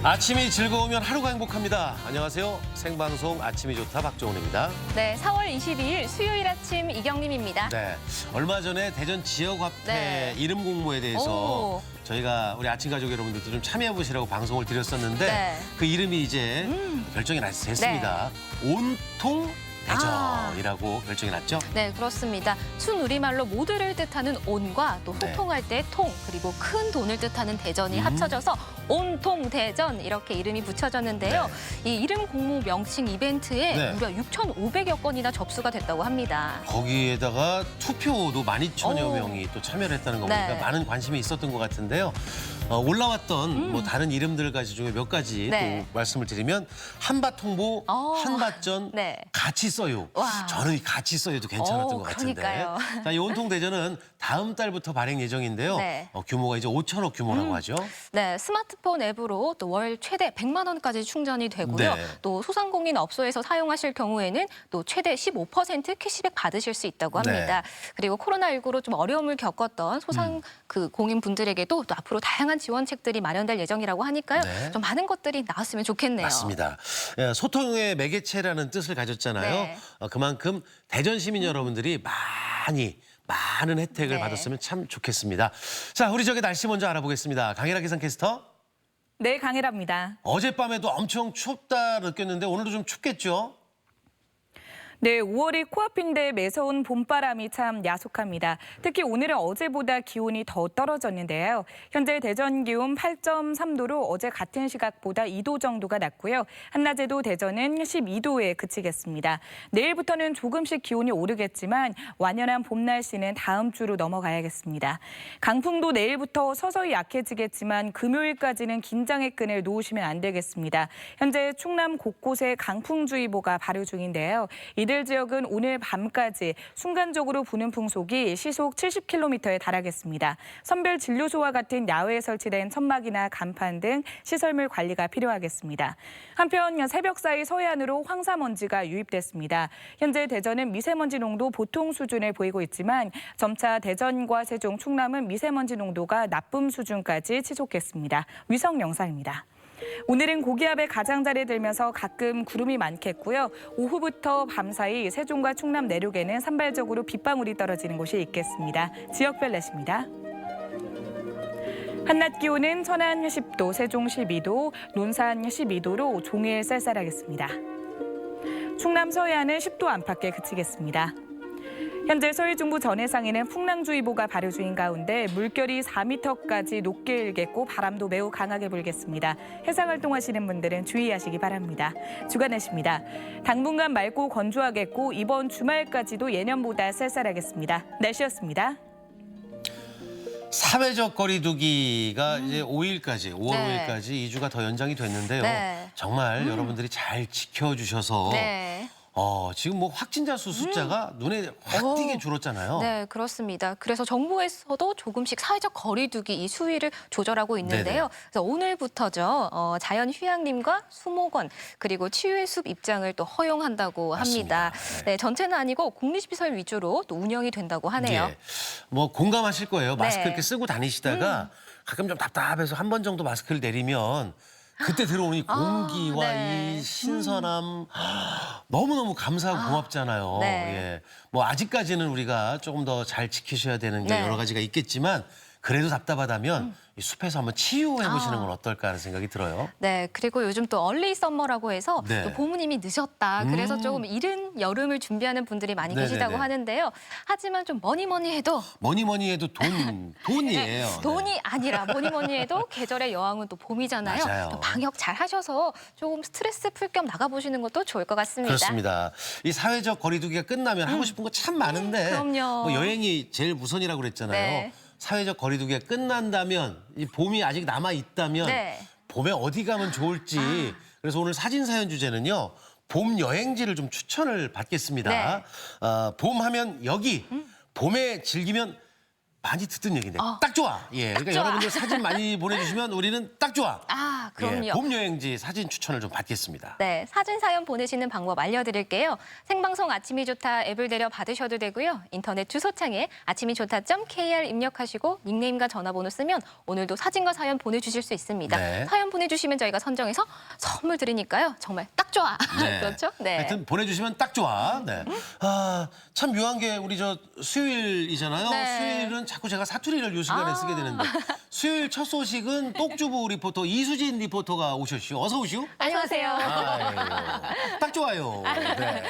아침이 즐거우면 하루가 행복합니다. 안녕하세요. 생방송 아침이 좋다 박정훈입니다. 네, 4월 22일 수요일 아침 이경림입니다. 네, 얼마 전에 대전 지역화폐 이름 공모에 대해서 저희가 우리 아침 가족 여러분들도 좀 참여해 보시라고 방송을 드렸었는데 그 이름이 이제 결정이 났습니다. 온통 대전이라고 결정이 났죠? 네, 그렇습니다. 순우리말로 모두를 뜻하는 온과 또 소통할 때 통, 그리고 큰 돈을 뜻하는 대전이 합쳐져서 온통대전 이렇게 이름이 붙여졌는데요. 이 이름 공모 명칭 이벤트에 무려 6,500여 건이나 접수가 됐다고 합니다. 거기에다가 투표도 12,000여 명이 또 참여를 했다는 거 보니까 많은 관심이 있었던 것 같은데요. 올라왔던 뭐 다른 이름들 가지 중에 몇 가지 또 말씀을 드리면 한밭홍보, 한밭전, 같이 써요. 저는 이 같이 써요도 괜찮았던 것 같은데. 그러니까요. 자, 이 온통대전은 다음 달부터 발행 예정인데요. 규모가 이제 5천억 규모라고 하죠. 네, 스마트폰 앱으로 또 월 최대 100만 원까지 충전이 되고요. 또 소상공인 업소에서 사용하실 경우에는 또 최대 15% 캐시백 받으실 수 있다고 합니다. 그리고 코로나19로 좀 어려움을 겪었던 공인 분들에게도 또 앞으로 다양한 지원책들이 마련될 예정이라고 하니까요. 좀 많은 것들이 나왔으면 좋겠네요. 맞습니다. 소통의 매개체라는 뜻을 가졌잖아요. 그만큼 대전 시민 여러분들이 많은 혜택을 받았으면 참 좋겠습니다. 자, 우리 저기 날씨 먼저 알아보겠습니다. 강혜라 기상캐스터. 네, 강혜라입니다. 어젯밤에도 엄청 춥다 느꼈는데 오늘도 좀 춥겠죠? 네, 5월이 코앞인데 매서운 봄바람이 참 야속합니다. 특히 오늘은 어제보다 기온이 더 떨어졌는데요. 현재 대전 기온 8.3도로 어제 같은 시각보다 2도 정도가 낮고요. 한낮에도 대전은 12도에 그치겠습니다. 내일부터는 조금씩 기온이 오르겠지만 완연한 봄 날씨는 다음 주로 넘어가야겠습니다. 강풍도 내일부터 서서히 약해지겠지만 금요일까지는 긴장의 끈을 놓으시면 안 되겠습니다. 현재 충남 곳곳에 강풍주의보가 발효 중인데요. 이들 지역은 오늘 밤까지 순간적으로 부는 풍속이 시속 70km에 달하겠습니다. 선별 진료소와 같은 야외에 설치된 천막이나 간판 등 시설물 관리가 필요하겠습니다. 한편 새벽 사이 서해안으로 황사먼지가 유입됐습니다. 현재 대전은 미세먼지 농도 보통 수준을 보이고 있지만 점차 대전과 세종, 충남은 미세먼지 농도가 나쁨 수준까지 치솟겠습니다. 위성 영상입니다. 오늘은 고기압의 가장자리에 들면서 가끔 구름이 많겠고요. 오후부터 밤사이 세종과 충남 내륙에는 산발적으로 빗방울이 떨어지는 곳이 있겠습니다. 지역별 날씨입니다. 한낮 기온은 천안 10도, 세종 12도, 논산 12도로 종일 쌀쌀하겠습니다. 충남 서해안은 10도 안팎에 그치겠습니다. 현재 서해 중부 전해상에는 풍랑주의보가 발효 중인 가운데 물결이 4m까지 높게 일겠고 바람도 매우 강하게 불겠습니다. 해상 활동하시는 분들은 주의하시기 바랍니다. 주간 날씨입니다. 당분간 맑고 건조하겠고 이번 주말까지도 예년보다 쌀쌀하겠습니다. 날씨였습니다. 사회적 거리두기가 이제 5일까지, 5월 5일까지 2주가 더 연장이 됐는데요. 정말 여러분들이 잘 지켜주셔서 지금 뭐 확진자 수 숫자가 눈에 확 띄게 줄었잖아요. 네, 그렇습니다. 그래서 정부에서도 조금씩 사회적 거리두기 이 수위를 조절하고 있는데요. 그래서 오늘부터죠. 자연휴양림과 수목원 그리고 치유의 숲 입장을 또 허용한다고 합니다. 네, 전체는 아니고 국립시설 위주로 또 운영이 된다고 하네요. 뭐 공감하실 거예요. 마스크 이렇게 쓰고 다니시다가 가끔 좀 답답해서 한 번 정도 마스크를 내리면 그때 들어오는 이 공기와 이 신선함 너무너무 감사하고 고맙잖아요. 뭐 아직까지는 우리가 조금 더 잘 지키셔야 되는 게 여러 가지가 있겠지만 그래도 답답하다면 이 숲에서 한번 치유해보시는 건 어떨까 하는 생각이 들어요. 네, 그리고 요즘 또 얼리 썸머라고 해서 또 봄은 이미 늦었다. 그래서 조금 이른 여름을 준비하는 분들이 많이 계시다고 하는데요. 하지만 좀 뭐니 해도 돈이에요. 돈이 아니라 뭐니 해도 계절의 여왕은 또 봄이잖아요. 또 방역 잘 하셔서 조금 스트레스 풀 겸 나가보시는 것도 좋을 것 같습니다. 그렇습니다. 이 사회적 거리두기가 끝나면 하고 싶은 거 참 많은데 그럼요. 뭐 여행이 제일 우선이라고 그랬잖아요. 사회적 거리두기가 끝난다면 이 봄이 아직 남아 있다면 봄에 어디 가면 좋을지 그래서 오늘 사진 사연 주제는요. 봄 여행지를 좀 추천을 받겠습니다. 봄 하면 여기 봄에 즐기면 많이 듣던 얘기인데 딱 좋아. 그러니까 여러분들 사진 많이 보내주시면 우리는 딱 좋아. 아, 그럼요. 예, 봄 여행지 사진 추천을 좀 받겠습니다. 네, 사진 사연 보내시는 방법 알려드릴게요. 생방송 아침이 좋다 앱을 내려 받으셔도 되고요. 인터넷 주소창에 아침이좋다.kr 입력하시고 닉네임과 전화번호 쓰면 오늘도 사진과 사연 보내주실 수 있습니다. 네. 사연 보내주시면 저희가 선정해서 선물 드리니까요. 정말 딱 좋아. 네. 그렇죠? 네. 하여튼 보내주시면 딱 좋아. 네. 아, 참 묘한 게 우리 저 수요일이잖아요. 네. 수요일은 자꾸 제가 사투리를 요 시간에 쓰게 되는데 수요일 첫 소식은 똑주부 리포터 이수진 리포터가 오셨시오. 어서 오시오. 안녕하세요. 아이고, 딱 좋아요. 네.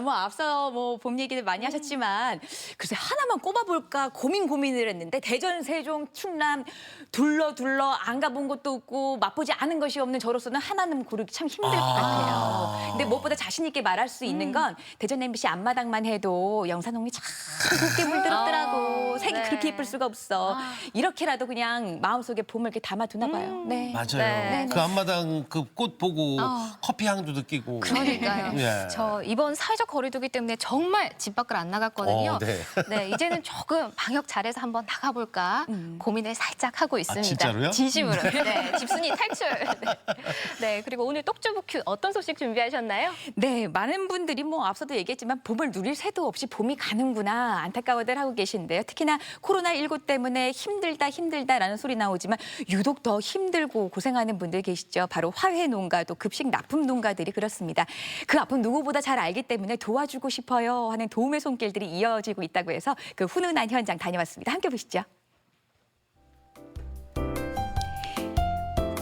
뭐 앞서 뭐 봄 얘기를 많이 하셨지만 글쎄 하나만 꼽아볼까 고민을 했는데 대전, 세종, 충남 둘러 안 가본 곳도 없고 맛보지 않은 것이 없는 저로서는 하나는 고르기 참 힘들 것 같아요. 근데 무엇보다 자신 있게 말할 수 있는 건 대전 MBC 앞마당만 해도 영산홍이 참 곱게 물들었더라고. 색이 네. 그렇게 예쁠 수가 없어. 이렇게라도 그냥 마음속에 봄을 이렇게 담아두나 봐요. 네. 맞아요. 네. 그 앞마당 그 꽃 보고 커피 향도 느끼고. 그러니까요. 예. 저 이번 사회적 거리두기 때문에 정말 집 밖을 안 나갔거든요. 네. 네, 이제는 조금 방역 잘해서 한번 나가볼까 고민을 살짝 하고 있습니다. 진짜로요? 진심으로. 네, 집순이 탈출. 네. 네, 그리고 오늘 똑주부 큐 어떤 소식 준비하셨나요? 네, 많은 분들이 뭐 앞서도 얘기했지만 봄을 누릴 새도 없이 봄이 가는구나 안타까워들 하고 계신데요. 특히나 코로나19 때문에 힘들다라는 소리 나오지만 유독 더 힘들고 고생하는 분들 계시죠. 바로 화훼 농가 또 급식 납품 농가들이 그렇습니다. 그 아픔 누구보다 잘 알기 때문에 도와주고 싶어요 하는 도움의 손길들이 이어지고 있다고 해서 그 훈훈한 현장 다녀왔습니다. 함께 보시죠.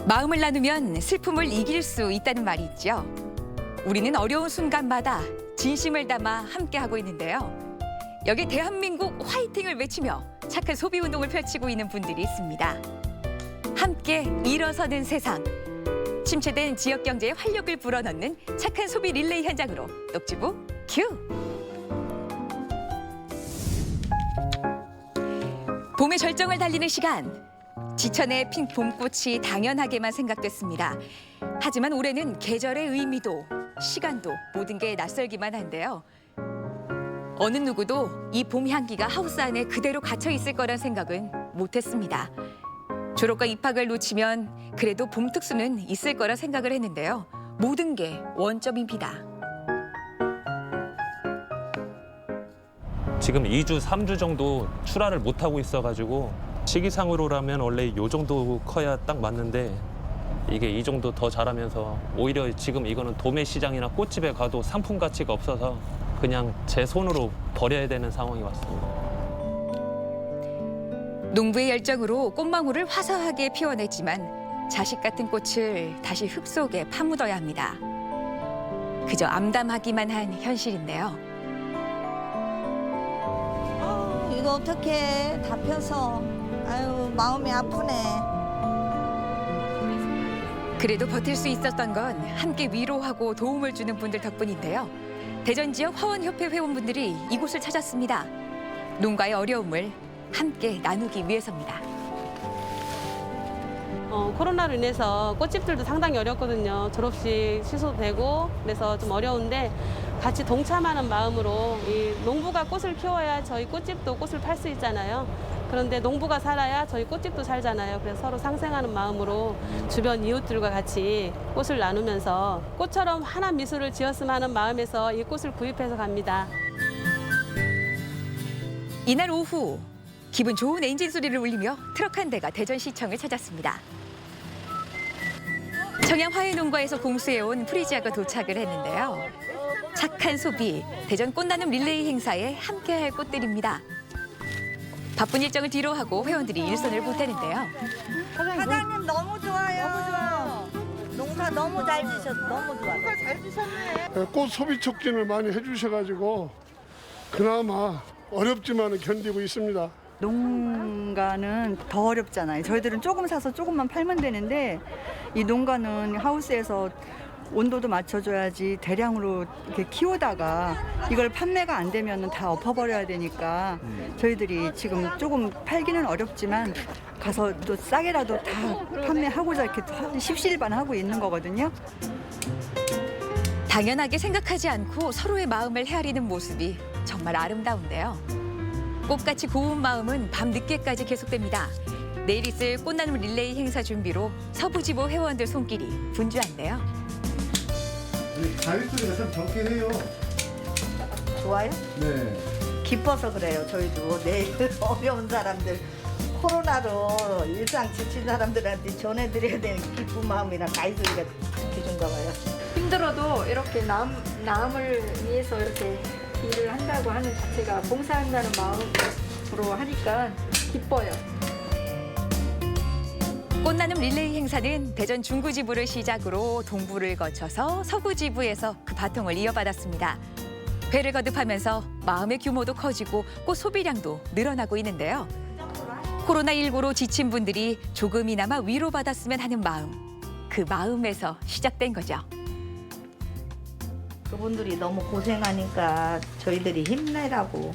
마음을 나누면 슬픔을 이길 수 있다는 말이 있죠. 우리는 어려운 순간마다 진심을 담아 함께하고 있는데요. 여기 대한민국 화이팅을 외치며 착한 소비 운동을 펼치고 있는 분들이 있습니다. 함께 일어서는 세상. 침체된 지역 경제에 활력을 불어넣는 착한 소비 릴레이 현장으로 똑주부 큐. 봄의 절정을 달리는 시간. 지천에 핀 봄꽃이 당연하게만 생각됐습니다. 하지만 올해는 계절의 의미도 시간도 모든 게 낯설기만 한데요. 어느 누구도 이 봄 향기가 하우스 안에 그대로 갇혀 있을 거란 생각은 못했습니다. 졸업과 입학을 놓치면 그래도 봄 특수는 있을 거라 생각을 했는데요. 모든 게 원점입니다. 지금 2주, 3주 정도 출하를 못하고 있어가지고 시기상으로라면 원래 이 정도 커야 딱 맞는데 이게 이 정도 더 자라면서 오히려 지금 이거는 도매 시장이나 꽃집에 가도 상품 가치가 없어서 그냥 제 손으로 버려야 되는 상황이 왔습니다. 농부의 열정으로 꽃망울을 화사하게 피워냈지만 자식 같은 꽃을 다시 흙 속에 파묻어야 합니다. 그저 암담하기만 한 현실인데요. 이거 어떡해. 다 펴서. 아유, 마음이 아프네. 그래도 버틸 수 있었던 건 함께 위로하고 도움을 주는 분들 덕분인데요. 대전 지역 화원협회 회원분들이 이곳을 찾았습니다. 농가의 어려움을 함께 나누기 위해서입니다. 코로나로 인해서 꽃집들도 상당히 어렵거든요. 졸업식 취소되고 그래서 좀 어려운데 같이 동참하는 마음으로 이 농부가 꽃을 키워야 저희 꽃집도 꽃을 팔 수 있잖아요. 그런데 농부가 살아야 저희 꽃집도 살잖아요. 그래서 서로 상생하는 마음으로 주변 이웃들과 같이 꽃을 나누면서 꽃처럼 환한 미소를 지었으면 하는 마음에서 이 꽃을 구입해서 갑니다. 이날 오후 기분 좋은 엔진 소리를 울리며 트럭 한 대가 대전시청을 찾았습니다. 청양 화훼농가에서 공수해온 프리지아가 도착을 했는데요. 착한 소비, 대전 꽃나눔 릴레이 행사에 함께할 꽃들입니다. 바쁜 일정을 뒤로하고 회원들이 일손을 보태는데요. 사장님 너무 좋아요. 너무 좋아요. 농사 너무 잘 지셨어. 너무 좋아. 농사 잘 지셨네. 꽃 소비 촉진을 많이 해주셔가지고 그나마 어렵지만 견디고 있습니다. 농가는 더 어렵잖아요. 저희들은 조금 사서 조금만 팔면 되는데 이 농가는 하우스에서 온도도 맞춰줘야지 대량으로 이렇게 키우다가 이걸 판매가 안 되면 다 엎어버려야 되니까 저희들이 지금 조금 팔기는 어렵지만 가서 또 싸게라도 다 판매하고자 이렇게 십시일반하고 있는 거거든요. 당연하게 생각하지 않고 서로의 마음을 헤아리는 모습이 정말 아름다운데요. 꽃같이 고운 마음은 밤 늦게까지 계속됩니다. 내일 있을 꽃나눔 릴레이 행사 준비로 서부지부 회원들 손길이 분주한데요. 가위 소리가 참 적긴 해요. 좋아요? 네. 기뻐서 그래요. 저희도 내일 어려운 사람들 코로나로 일상 지친 사람들한테 전해드려야 되는 기쁜 마음이나 가이소리가 기준가 봐요. 힘들어도 이렇게 남을 위해서 이렇게 일을 한다고 하는 자체가 봉사한다는 마음으로 하니까 기뻐요. 꽃나눔 릴레이 행사는 대전 중구지부를 시작으로 동부를 거쳐서 서구지부에서 그 바통을 이어받았습니다. 회를 거듭하면서 마음의 규모도 커지고 꽃 소비량도 늘어나고 있는데요. 코로나19로 지친 분들이 조금이나마 위로받았으면 하는 마음, 그 마음에서 시작된 거죠. 그분들이 너무 고생하니까 저희들이 힘내라고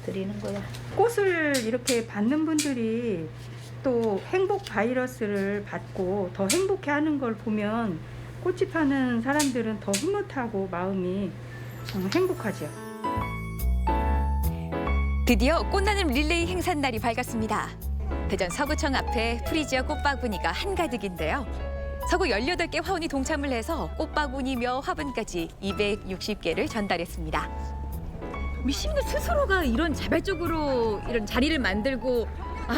드리는 거야. 꽃을 이렇게 받는 분들이 또 행복 바이러스를 받고 더 행복해하는 걸 보면 꽃이 파는 사람들은 더 흐뭇하고 마음이 행복하죠. 드디어 꽃나눔 릴레이 행사 날이 밝았습니다. 대전 서구청 앞에 프리지어 꽃바구니가 한가득인데요. 서구 18개 화원이 동참을 해서 꽃바구니며 화분까지 260개를 전달했습니다. 우리 시민들 스스로가 이런 자발적으로 이런 자리를 만들고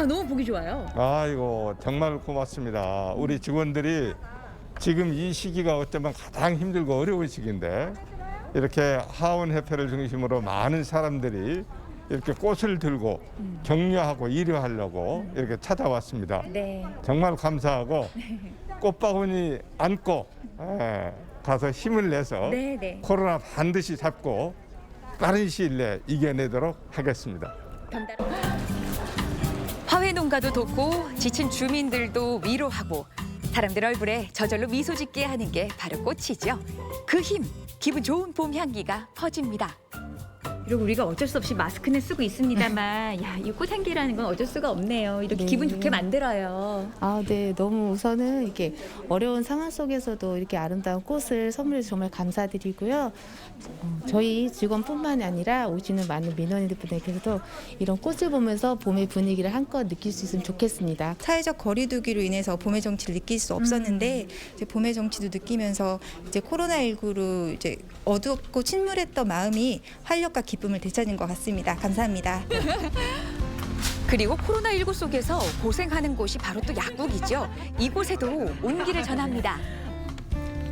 너무 보기 좋아요. 아이고 정말 고맙습니다. 우리 직원들이 지금 이 시기가 어쩌면 가장 힘들고 어려운 시기인데 이렇게 하원협회를 중심으로 많은 사람들이 이렇게 꽃을 들고 격려하고 위로하려고 이렇게 찾아왔습니다. 네. 정말 감사하고 꽃바구니 안고 가서 힘을 내서 네. 코로나 반드시 잡고 빠른 시일 내에 이겨내도록 하겠습니다. 화훼 농가도 돕고 지친 주민들도 위로하고 사람들 얼굴에 저절로 미소 짓게 하는 게 바로 꽃이죠. 그 힘, 기분 좋은 봄 향기가 퍼집니다. 그리고 우리가 어쩔 수 없이 마스크는 쓰고 있습니다만 이 꽃향기라는 건 어쩔 수가 없네요. 이렇게 기분 좋게 만들어요. 네. 너무 우선은 이렇게 어려운 상황 속에서도 이렇게 아름다운 꽃을 선물해서 정말 감사드리고요. 저희 직원뿐만이 아니라 오시는 많은 민원인들분들께서도 이런 꽃을 보면서 봄의 분위기를 한껏 느낄 수 있으면 좋겠습니다. 사회적 거리두기로 인해서 봄의 정취를 느낄 수 없었는데 이제 봄의 정취도 느끼면서 이제 코로나19로 이제 어둡고 침울했던 마음이 활력과 기쁨을 되찾은 것 같습니다. 감사합니다. 그리고 코로나19 속에서 고생하는 곳이 바로 또 약국이죠. 이곳에도 온기를 전합니다.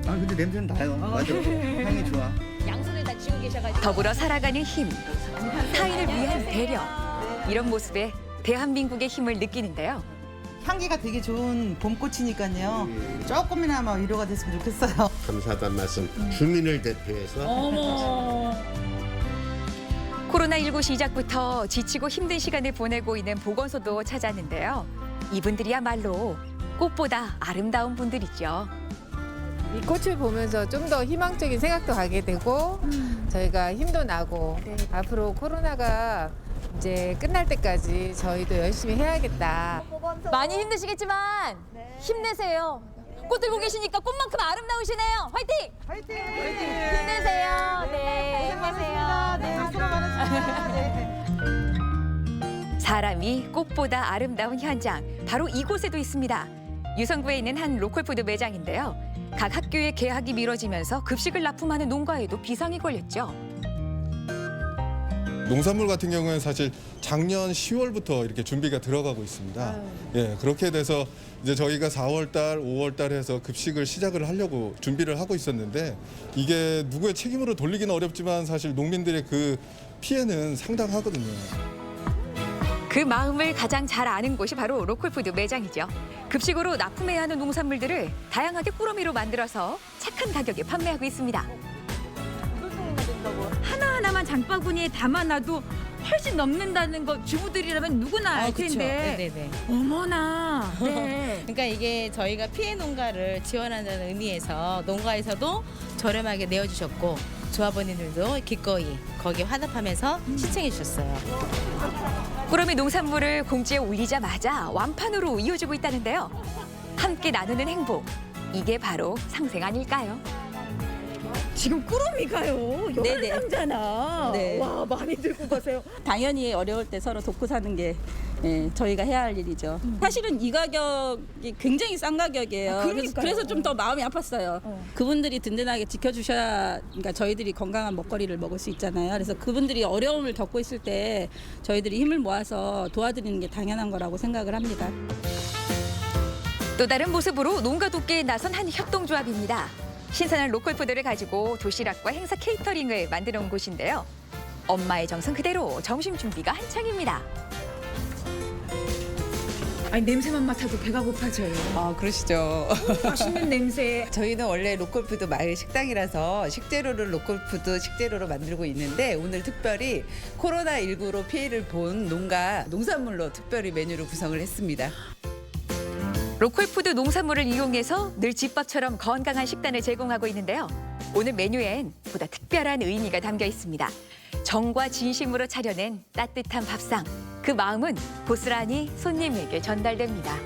근데 냄새는 나요. 맞아. 향이 좋아. 양손을 다 쥐고 계셔가지고. 더불어 살아가는 힘, 타인을 위한 배려. 이런 모습에 대한민국의 힘을 느끼는데요. 향기가 되게 좋은 봄꽃이니까요. 조금이나마 위로가 됐으면 좋겠어요. 감사하다는 말씀 주민을 대표해서. 어머. 코로나19 시작부터 지치고 힘든 시간을 보내고 있는 보건소도 찾았는데요. 이분들이야말로 꽃보다 아름다운 분들이죠. 이 꽃을 보면서 좀 더 희망적인 생각도 가게 되고 저희가 힘도 나고 앞으로 코로나가 이제 끝날 때까지 저희도 열심히 해야겠다. 많이 힘드시겠지만 힘내세요. 꽃 들고 계시니까 꽃만큼 아름다우시네요. 화이팅! 화이팅! 힘내세요. 네, 힘내세요. 네, 수고 많으십니다. 네. 사람이 꽃보다 아름다운 현장, 바로 이곳에도 있습니다. 유성구에 있는 한 로컬푸드 매장인데요. 각 학교의 개학이 미뤄지면서 급식을 납품하는 농가에도 비상이 걸렸죠. 농산물 같은 경우에는 사실 작년 10월부터 이렇게 준비가 들어가고 있습니다. 예, 그렇게 돼서 이제 저희가 4월달, 5월달 해서 급식을 시작을 하려고 준비를 하고 있었는데 이게 누구의 책임으로 돌리기는 어렵지만 사실 농민들의 그 피해는 상당하거든요. 그 마음을 가장 잘 아는 곳이 바로 로컬푸드 매장이죠. 급식으로 납품해야 하는 농산물들을 다양하게 꾸러미로 만들어서 착한 가격에 판매하고 있습니다. 하나하나만 장바구니에 담아놔도 훨씬 넘는다는 거 주부들이라면 누구나 알 텐데. 네네. 어머나. 네. 그러니까 이게 저희가 피해 농가를 지원한다는 의미에서 농가에서도 저렴하게 내어주셨고 조합원님들도 기꺼이 거기에 화답하면서 시청해 주셨어요. 꾸러미 농산물을 공지에 올리자마자 완판으로 이어지고 있다는데요. 함께 나누는 행복, 이게 바로 상생 아닐까요? 지금 꾸러미 가요. 네네. 상자나. 네. 와, 많이 들고 가세요. 당연히 어려울 때 서로 돕고 사는 게 저희가 해야 할 일이죠. 사실은 이 가격이 굉장히 싼 가격이에요. 그러니까요. 그래서 좀 더 마음이 아팠어요. 그분들이 든든하게 지켜주셔야 그러니까 저희들이 건강한 먹거리를 먹을 수 있잖아요. 그래서 그분들이 어려움을 겪고 있을 때 저희들이 힘을 모아서 도와드리는 게 당연한 거라고 생각을 합니다. 또 다른 모습으로 농가 돕기에 나선 한 협동조합입니다. 신선한 로컬 푸드를 가지고 도시락과 행사 케이터링을 만들어 온 곳인데요. 엄마의 정성 그대로 점심 준비가 한창입니다. 아니, 냄새만 맡아도 배가 고파져요. 아, 그러시죠. 맛있는 냄새. 저희는 원래 로컬푸드 마을 식당이라서 식재료를 로컬푸드 식재료로 만들고 있는데 오늘 특별히 코로나19로 피해를 본 농가 농산물로 특별히 메뉴를 구성을 했습니다. 로컬푸드 농산물을 이용해서 늘 집밥처럼 건강한 식단을 제공하고 있는데요. 오늘 메뉴엔 보다 특별한 의미가 담겨 있습니다. 정과 진심으로 차려낸 따뜻한 밥상. 그 마음은 고스란히 손님에게 전달됩니다.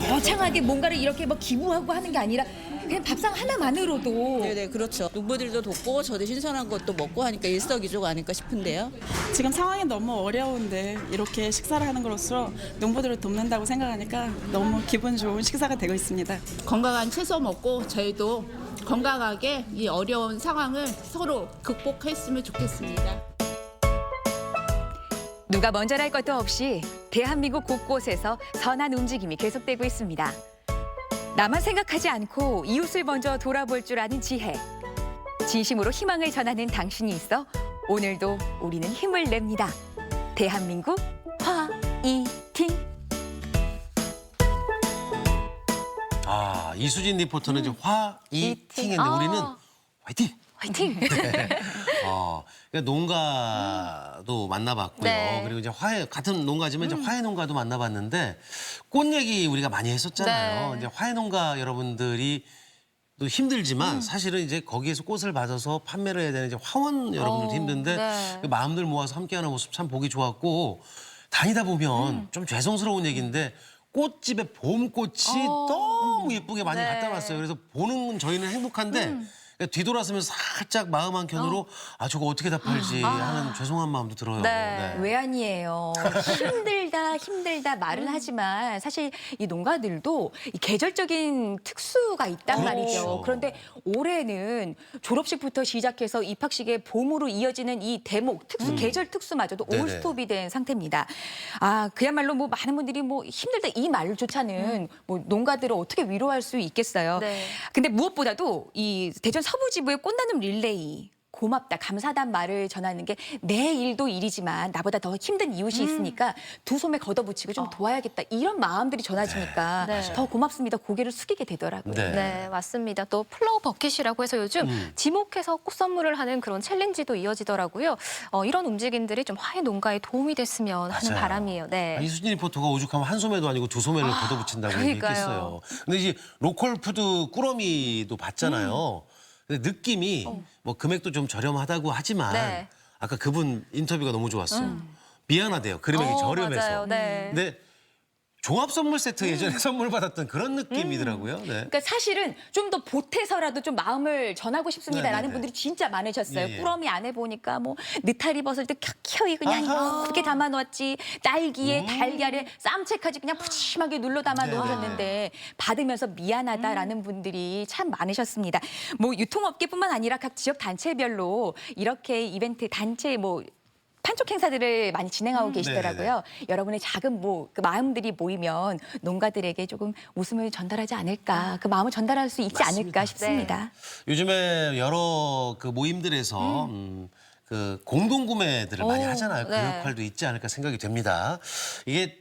거창하게 뭔가를 이렇게 뭐 기부하고 하는 게 아니라 그냥 밥상 하나만으로도. 네네, 그렇죠. 농부들도 돕고 저도 신선한 것도 먹고 하니까 일석이조가 아닐까 싶은데요. 지금 상황이 너무 어려운데 이렇게 식사를 하는 것으로 농부들을 돕는다고 생각하니까 너무 기분 좋은 식사가 되고 있습니다. 건강한 채소 먹고 저희도 건강하게 이 어려운 상황을 서로 극복했으면 좋겠습니다. 누가 먼저랄 것도 없이 대한민국 곳곳에서 선한 움직임이 계속되고 있습니다. 나만 생각하지 않고 이웃을 먼저 돌아볼 줄 아는 지혜. 진심으로 희망을 전하는 당신이 있어 오늘도 우리는 힘을 냅니다. 대한민국 화이팅! 아, 이수진 리포터는 이제 화이팅인데 우리는 화이팅! 화이팅! 네. 그러니까 농가도 만나봤고요. 네. 그리고 이제 같은 농가지만 이제 화훼 농가도 만나봤는데 꽃 얘기 우리가 많이 했었잖아요. 네. 이제 화훼 농가 여러분들이 또 힘들지만 사실은 이제 거기에서 꽃을 받아서 판매를 해야 되는 이제 화원 여러분들도 힘든데 네. 그 마음들 모아서 함께하는 모습 참 보기 좋았고 다니다 보면 좀 죄송스러운 얘기인데 꽃집에 봄꽃이 너무 예쁘게 많이 네. 갖다 놨어요. 그래서 보는 저희는 행복한데 뒤돌아서면서 살짝 마음 한켠으로 아 저거 어떻게 다 팔지 하는 죄송한 마음도 들어요. 네. 왜 아니에요. 힘들다 말은 하지만 사실 이 농가들도 이 계절적인 특수가 있단 그렇죠. 말이죠. 그런데 올해는 졸업식부터 시작해서 입학식의 봄으로 이어지는 이 대목 특수 계절 특수마저도 네네. 올스톱이 된 상태입니다. 아 그야말로 뭐 많은 분들이 뭐 힘들다 이 말조차는 뭐 농가들을 어떻게 위로할 수 있겠어요. 네. 근데 무엇보다도 이 대전 서부지부의 꽃나눔 릴레이 고맙다, 감사하다는 말을 전하는 게 내 일도 일이지만 나보다 더 힘든 이웃이 있으니까 두 손에 걷어붙이고 좀 도와야겠다. 이런 마음들이 전해지니까 네. 더 고맙습니다. 고개를 숙이게 되더라고요. 네. 네, 맞습니다. 또 플라워 버킷이라고 해서 요즘 지목해서 꽃 선물을 하는 그런 챌린지도 이어지더라고요. 이런 움직임들이 좀 화훼 농가에 도움이 됐으면 하는 맞아요. 바람이에요. 네. 이수진 리포터가 오죽하면 한 소매도 아니고 두 소매를 걷어붙인다고 그러니까요. 얘기했어요. 근데 이제 로컬 푸드 꾸러미도 봤잖아요. 근데 느낌이 뭐 금액도 좀 저렴하다고 하지만 네. 아까 그분 인터뷰가 너무 좋았어요. 미안하대요. 금액이 저렴해서. 맞아요. 네. 근데 종합 선물 세트 예전에 선물 받았던 그런 느낌이더라고요. 네. 그러니까 사실은 좀 더 보태서라도 좀 마음을 전하고 싶습니다라는 네네네. 분들이 진짜 많으셨어요. 예, 예. 꾸러미 안에 보니까 뭐 느타리 버섯도 켜켜이 그냥 아하. 예쁘게 담아놓았지. 딸기에 달걀에 쌈채까지 그냥 푸짐하게 눌러 담아 네네. 놓으셨는데 받으면서 미안하다라는 분들이 참 많으셨습니다. 뭐 유통업계뿐만 아니라 각 지역 단체별로 이렇게 이벤트 단체 뭐 판촉 행사들을 많이 진행하고 계시더라고요. 여러분의 작은 그 마음들이 모이면 농가들에게 조금 웃음을 전달하지 않을까, 그 마음을 전달할 수 있지 않을까 싶습니다. 요즘에 여러 그 모임들에서 그 공동 구매들을 많이 하잖아요. 그 네. 역할도 있지 않을까 생각이 됩니다. 이게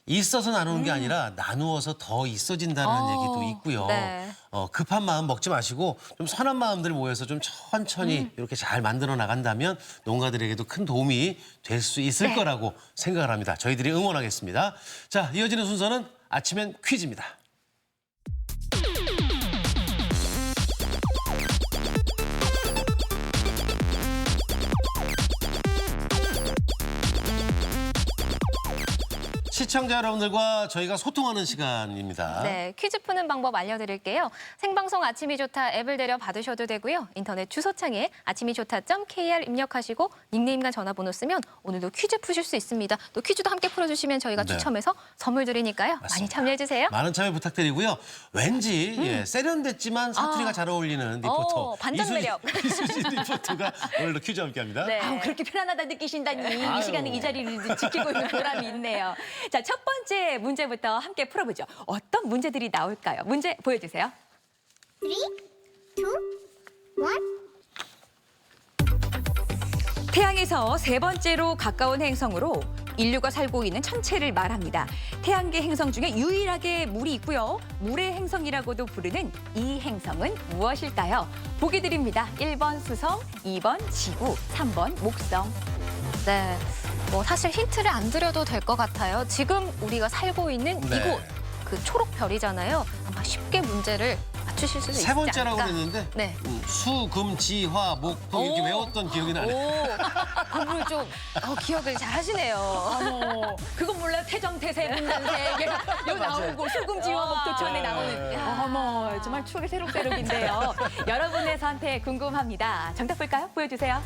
있어서 나누는 게 아니라 나누어서 더 있어진다는 얘기도 있고요. 네. 급한 마음 먹지 마시고 좀 선한 마음들 모여서 좀 천천히 이렇게 잘 만들어 나간다면 농가들에게도 큰 도움이 될 수 있을 거라고 생각을 합니다. 저희들이 응원하겠습니다. 자, 이어지는 순서는 아침엔 퀴즈입니다. 시청자 여러분들과 저희가 소통하는 시간입니다. 네, 퀴즈 푸는 방법 알려드릴게요. 생방송 아침이 좋다 앱을 내려 받으셔도 되고요. 인터넷 주소창에 아침이좋다.kr 입력하시고 닉네임과 전화번호 쓰면 오늘도 퀴즈 푸실 수 있습니다. 또 퀴즈도 함께 풀어주시면 저희가 네. 추첨해서 선물 드리니까요. 맞습니다. 많이 참여해주세요. 많은 참여 부탁드리고요. 왠지 예, 세련됐지만 사투리가 잘 어울리는 리포터 반전 매력. 이수진 리포터가 오늘도 퀴즈 함께합니다. 네. 아우, 그렇게 편안하다 느끼신다니 아유. 이 시간에 이 자리를 지키고 있는 보람이 있네요. 자, 첫 번째 문제부터 함께 풀어보죠. 어떤 문제들이 나올까요? 문제 보여주세요. 3, 2, 1. 태양에서 세 번째로 가까운 행성으로 인류가 살고 있는 천체를 말합니다. 태양계 행성 중에 유일하게 물이 있고요. 물의 행성이라고도 부르는 이 행성은 무엇일까요? 보기 드립니다. 1번 수성, 2번 지구, 3번 목성. 네, 뭐 사실 힌트를 안 드려도 될 것 같아요. 지금 우리가 살고 있는 네. 이곳, 그 초록별이잖아요. 아마 쉽게 문제를 맞추실 수도 있지 세 번째라고 않을까. 그랬는데 네. 수, 금, 지, 화, 목, 금 이렇게 외웠던 기억이 나네요. 공부를 좀 기억을 잘 하시네요. 어머, 그건 몰라요. 태정, 태세, 분단세. 여기 나오고 수금지와 목도천에 나오는. 어머, 정말 추억의 새록새록인데요. 여러분의 선택 궁금합니다. 정답 볼까요? 보여주세요.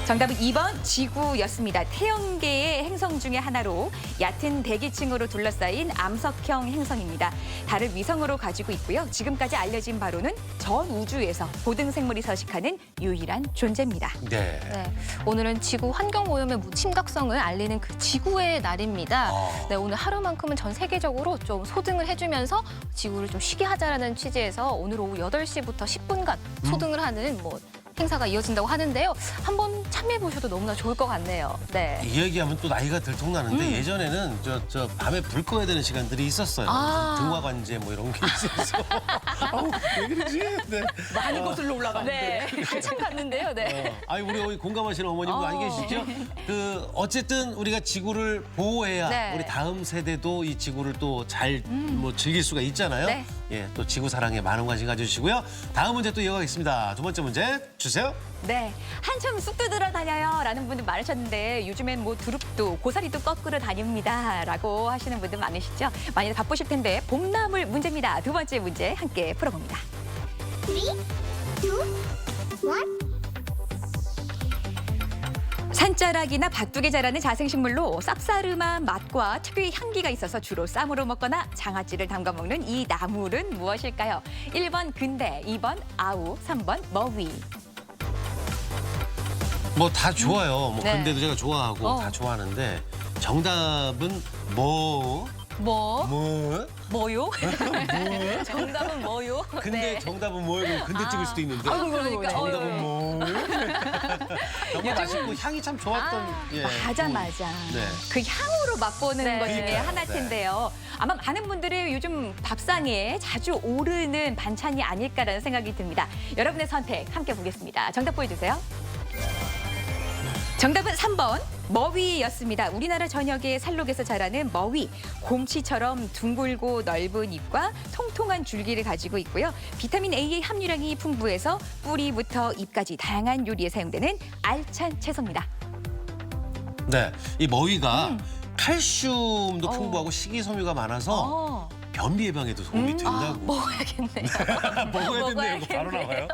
정답은 2번 지구였습니다. 태양계의 행성 중에 하나로 얕은 대기층으로 둘러싸인 암석형 행성입니다. 달을 위성으로 가지고 있고요. 지금까지 알려진 바로는 전 우주에서 고등생물이 서식하는 유일한 존재입니다. 네. 네, 오늘은 지구 환경 오염의 심각성을 알리는 그 지구의 날입니다. 네, 오늘 하루만큼은 전 세계적으로 좀 소등을 해주면서 지구를 좀 쉬게 하자라는 취지에서 오늘 오후 8시부터 10분간 소등을 하는 행사가 이어진다고 하는데요. 한번 참여해 보셔도 너무나 좋을 것 같네요. 네. 이 얘기하면 또 나이가 들통나는데 예전에는 저 밤에 불 꺼야 되는 시간들이 있었어요. 아. 등화관제 뭐 이런 게 있었어. 아우, 왜 그러지? 네. 많이 거슬러 올라가는데. 네, 한참 갔는데요. 네. 아니 우리 공감하시는 어머님도 많이 계시죠? 그 어쨌든 우리가 지구를 보호해야 네. 우리 다음 세대도 이 지구를 또 잘 즐길 수가 있잖아요. 네. 예, 또 지구 사랑에 많은 관심 가져주시고요. 다음 문제 또 이어가겠습니다. 두 번째 문제 주세요. 네, 한참 쑥도 들어 다녀요 라는 분들 많으셨는데 요즘엔 두릅도 고사리도 꺾으러 다닙니다 라고 하시는 분들 많으시죠? 많이 바쁘실 텐데 봄나물 문제입니다. 두 번째 문제 함께 풀어봅니다. 3, 2, 1. 산자락이나 밭둑이 자라는 자생식물로 쌉싸름한 맛과 특유의 향기가 있어서 주로 쌈으로 먹거나 장아찌를 담가 먹는 이 나물은 무엇일까요? 1번 근대, 2번 아우, 3번 머위. 뭐 다 좋아요. 네. 근데도 제가 좋아하고 다 좋아하는데 정답은 뭐요? 정답은 뭐요? 근데 정답은 뭐예요? 근데 찍을 수도 있는데. 아이고, 그러니까. 정답은 뭐? 정말 맛있고 향이 참 좋았던. 예. 맞아. 네. 그 향으로 맛보는 네. 것 중에 그러니까요. 하나일 텐데요. 아마 많은 분들이 요즘 밥상에 자주 오르는 반찬이 아닐까라는 생각이 듭니다. 여러분의 선택 함께 보겠습니다. 정답 보여주세요. 정답은 3번 머위였습니다. 우리나라 전역의 산록에서 자라는 머위. 곰치처럼 둥글고 넓은 잎과 통통한 줄기를 가지고 있고요. 비타민 A의 함유량이 풍부해서 뿌리부터 잎까지 다양한 요리에 사용되는 알찬 채소입니다. 네, 이 머위가 칼슘도 풍부하고 식이섬유가 많아서 변비 예방에도 도움이 된다고. 먹어야겠네요. 먹어야 된대요. 이거 바로 나와요.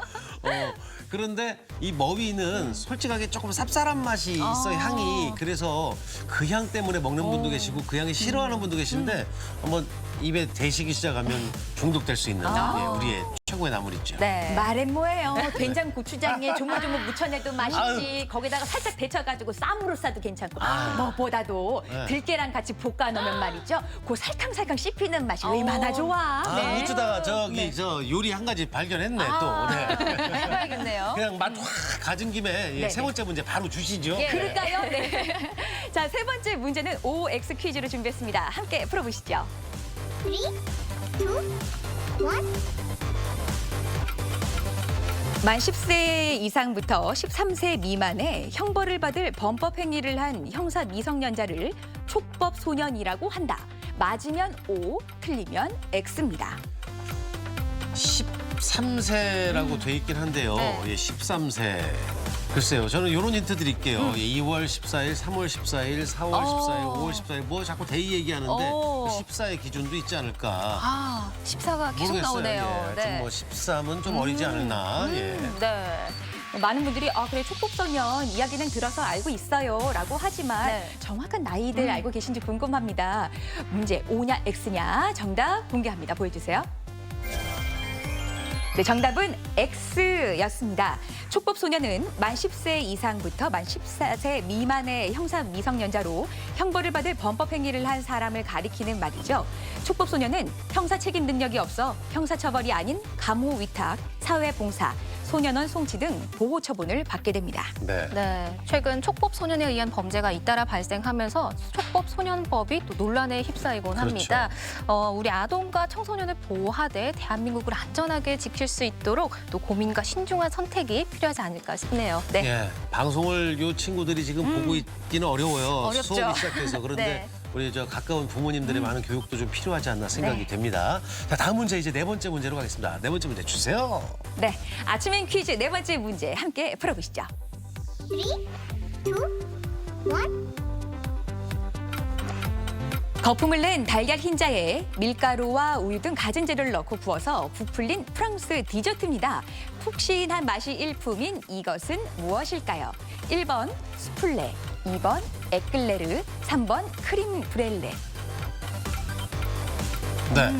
그런데 이 머위는 솔직하게 조금 쌉쌀한 맛이 있어 향이. 그래서 그 향 때문에 먹는 분도 계시고 그 향이 싫어하는 분도 계신데 한번 입에 대시기 시작하면 중독될 수 있는 우리의 최고의 나물이죠. 네. 말은 뭐예요? 된장 고추장에 조물조물 묻혀내도 맛있지. 거기다가 살짝 데쳐가지고 쌈으로 싸도 괜찮고. 무엇보다도 네. 들깨랑 같이 볶아 놓으면 말이죠. 그 살캉살캉 씹히는 맛이 얼마나 좋아. 어쩌다가 저 요리 한 가지 발견했네 또. 네. 해봐야겠네요. 그냥 맛 확 가진 김에 세 번째 문제 바로 주시죠. 그럴까요? 네. 자, 세 번째 문제는 OX 퀴즈로 준비했습니다. 함께 풀어보시죠. 3, 2, 1. 만 10세 이상부터 13세 미만의 형벌을 받을 범법 행위를 한 형사 미성년자를 촉법 소년이라고 한다. 맞으면 O, 틀리면 X입니다. 13세라고 돼 있긴 한데요. 네. 예, 13세. 글쎄요. 저는 이런 힌트 드릴게요. 2월 14일, 3월 14일, 4월 14일, 5월 14일 뭐 자꾸 데이 얘기하는데 14의 기준도 있지 않을까. 아, 14가 계속 모르겠어요. 나오네요. 예. 좀뭐 13은 좀 어리지 않을나. 예. 네. 많은 분들이 그래 촉법소년 이야기는 들어서 알고 있어요라고 하지만 네. 정확한 나이들 알고 계신지 궁금합니다. 문제 O냐 X냐 정답 공개합니다. 보여주세요. 네, 정답은 X였습니다. 촉법소년은 만 10세 이상부터 만 14세 미만의 형사 미성년자로 형벌을 받을 범법 행위를 한 사람을 가리키는 말이죠. 촉법소년은 형사 책임 능력이 없어 형사처벌이 아닌 감호 위탁, 사회봉사, 소년원 송치 등 보호 처분을 받게 됩니다. 네. 네, 최근 촉법소년에 의한 범죄가 잇따라 발생하면서 촉법소년법이 또 논란에 휩싸이곤 합니다. 우리 아동과 청소년을 보호하되 대한민국을 안전하게 지킬 수 있도록 또 고민과 신중한 선택이 필요하지 않을까 싶네요. 네. 예, 방송을 요 친구들이 지금 보고 있기는 어려워요. 어렵죠. 수업이 시작해서. 그런데 네. 우리 저 가까운 부모님들의 많은 교육도 좀 필요하지 않나 생각이 네. 됩니다. 자, 다음 문제 이제 네 번째 문제로 가겠습니다. 네 번째 문제 주세요. 네, 아침엔 퀴즈 네 번째 문제 함께 풀어보시죠. 3, 2, 1. 거품을 낸 달걀 흰자에 밀가루와 우유 등 갖은 재료를 넣고 구워서 부풀린 프랑스 디저트입니다. 푹신한 맛이 일품인 이것은 무엇일까요? 1번 수플레, 2번 에클레르, 3번 크림 브렐레. 네.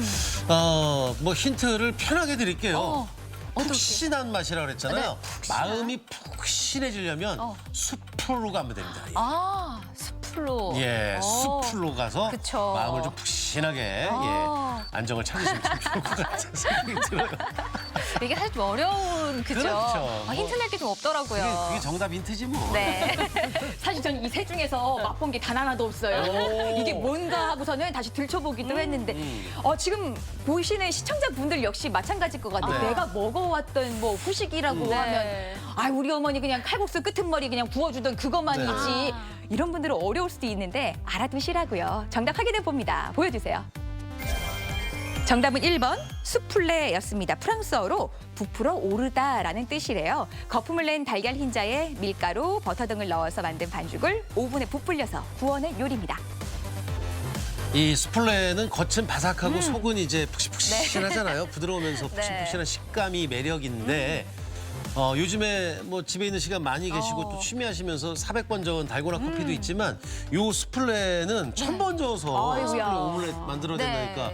뭐 힌트를 편하게 드릴게요. 푹신한 맛이라고 그랬잖아요. 마음이 푹신해지려면 숲으로 가면 됩니다. 예. 아, 숲으로. 예, 숲으로 가서 그쵸. 마음을 좀 푹신하게 예, 안정을 찾으시면 참 좋을 것 같은 생각이 들어요. 이게 사실 좀 어려운, 그죠? 그렇죠. 힌트 낼 게 좀 없더라고요. 그게 정답 힌트지 뭐. 네. 사실 저는 이 세 중에서 맛본 게 단 하나도 없어요. 이게 뭔가 하고서는 다시 들춰보기도 했는데 지금 보시는 시청자분들 역시 마찬가지일 것 같아요. 네. 내가 먹어왔던 뭐 후식이라고 하면 우리 어머니 그냥 칼국수 끄트머리 그냥 구워주던 그것만이지. 이런 분들은 어려울 수도 있는데 알아두시라고요. 정답 확인해 봅니다. 보여주세요. 정답은 1번 수플레였습니다. 프랑스어로 부풀어 오르다라는 뜻이래요. 거품을 낸 달걀 흰자에 밀가루, 버터 등을 넣어서 만든 반죽을 오븐에 부풀려서 구워낸 요리입니다. 이 수플레는 겉은 바삭하고 속은 이제 푹신푹신하잖아요. 부드러우면서 푹신푹신한 식감이 매력인데 요즘에 뭐 집에 있는 시간 많이 계시고 또 취미하시면서 400번 저은 달고나 커피도 있지만 요 수플레는 1000번 저어서 아이고야. 수플레 오믈렛 만들어낸다니까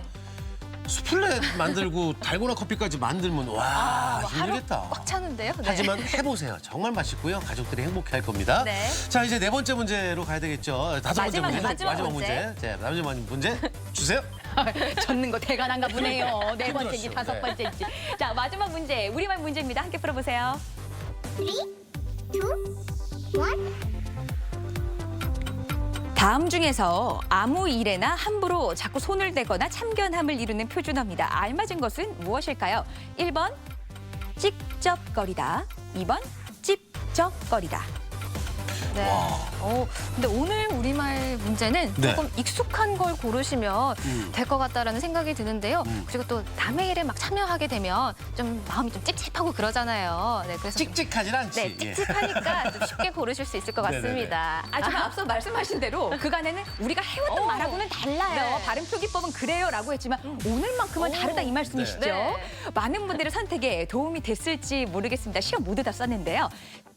수플레 만들고 달고나 커피까지 만들면 와 힘들겠다. 꽉 차는데요? 네. 하지만 해보세요. 정말 맛있고요. 가족들이 행복해할 겁니다. 네. 자, 이제 네 번째 문제로 가야 되겠죠. 다섯 번째 문제. 마지막 문제. 자, 마지막 문제 주세요. 젖는 거 대단한가 보네요. 네 번째인지 힘들었어요. 다섯 번째인지. 자, 마지막 문제. 우리말 문제입니다. 함께 풀어보세요. 3, 2, 1. 다음 중에서 아무 일에나 함부로 자꾸 손을 대거나 참견함을 이루는 표준어입니다. 알맞은 것은 무엇일까요? 1번 찍적거리다, 2번 찝적거리다. 네. 근데 오늘 우리말 문제는 네. 조금 익숙한 걸 고르시면 될 것 같다라는 생각이 드는데요. 그리고 또 남의 일에 막 참여하게 되면 좀 마음이 좀 찝찝하고 그러잖아요. 네, 그래서 찍찍하진 않지. 네, 찍찍하니까 좀 쉽게 고르실 수 있을 것 같습니다. 하지만 앞서 말씀하신 대로 그간에는 우리가 해왔던 말하고는 달라요. 네. 발음 표기법은 그래요라고 했지만 오늘만큼은 다르다 이 말씀이시죠? 네. 많은 분들의 선택에 도움이 됐을지 모르겠습니다. 시험 모두 다 썼는데요.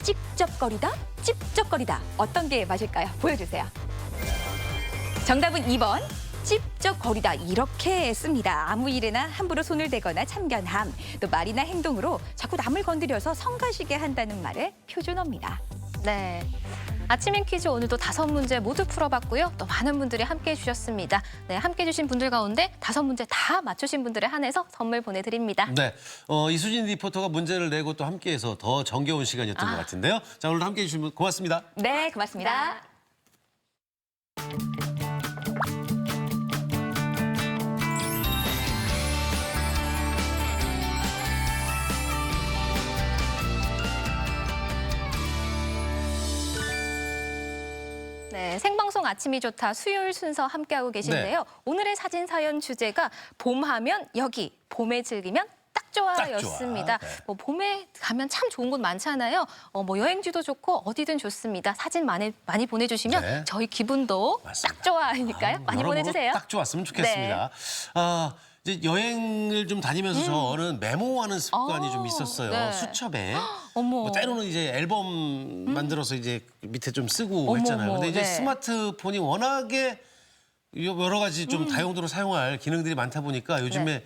찝쩍거리다, 찝쩍거리다. 어떤 게 맞을까요? 보여주세요. 정답은 2번. 찝쩍거리다 이렇게 씁니다. 아무 일에나 함부로 손을 대거나 참견함, 또 말이나 행동으로 자꾸 남을 건드려서 성가시게 한다는 말의 표준어입니다. 네. 아침인 퀴즈 오늘도 5문제 모두 풀어봤고요. 또 많은 분들이 함께해 주셨습니다. 네, 함께해 주신 분들 가운데 5문제 다 맞추신 분들에 한해서 선물 보내드립니다. 네, 이수진 리포터가 문제를 내고 또 함께해서 더 정겨운 시간이었던 것 같은데요. 자, 오늘 함께해 주신 분 고맙습니다. 네, 고맙습니다. 네, 생방송 아침이 좋다 수요일 순서 함께하고 계신데요. 오늘의 사진 사연 주제가 봄하면 여기, 봄에 즐기면 딱 좋아였습니다. 네. 뭐 봄에 가면 참 좋은 곳 많잖아요. 뭐 여행지도 좋고 어디든 좋습니다. 사진 많이 보내주시면 네. 저희 기분도 딱 좋아하니까요. 많이 여러모로 보내주세요. 딱 좋았으면 좋겠습니다. 이제 여행을 좀 다니면서 저는 메모하는 습관이 좀 있었어요. 네. 수첩에. 어머. 뭐 때로는 이제 앨범 만들어서 이제 밑에 좀 쓰고 어머, 했잖아요. 근데 이제 네. 스마트폰이 워낙에 여러 가지 좀 다용도로 사용할 기능들이 많다 보니까 요즘에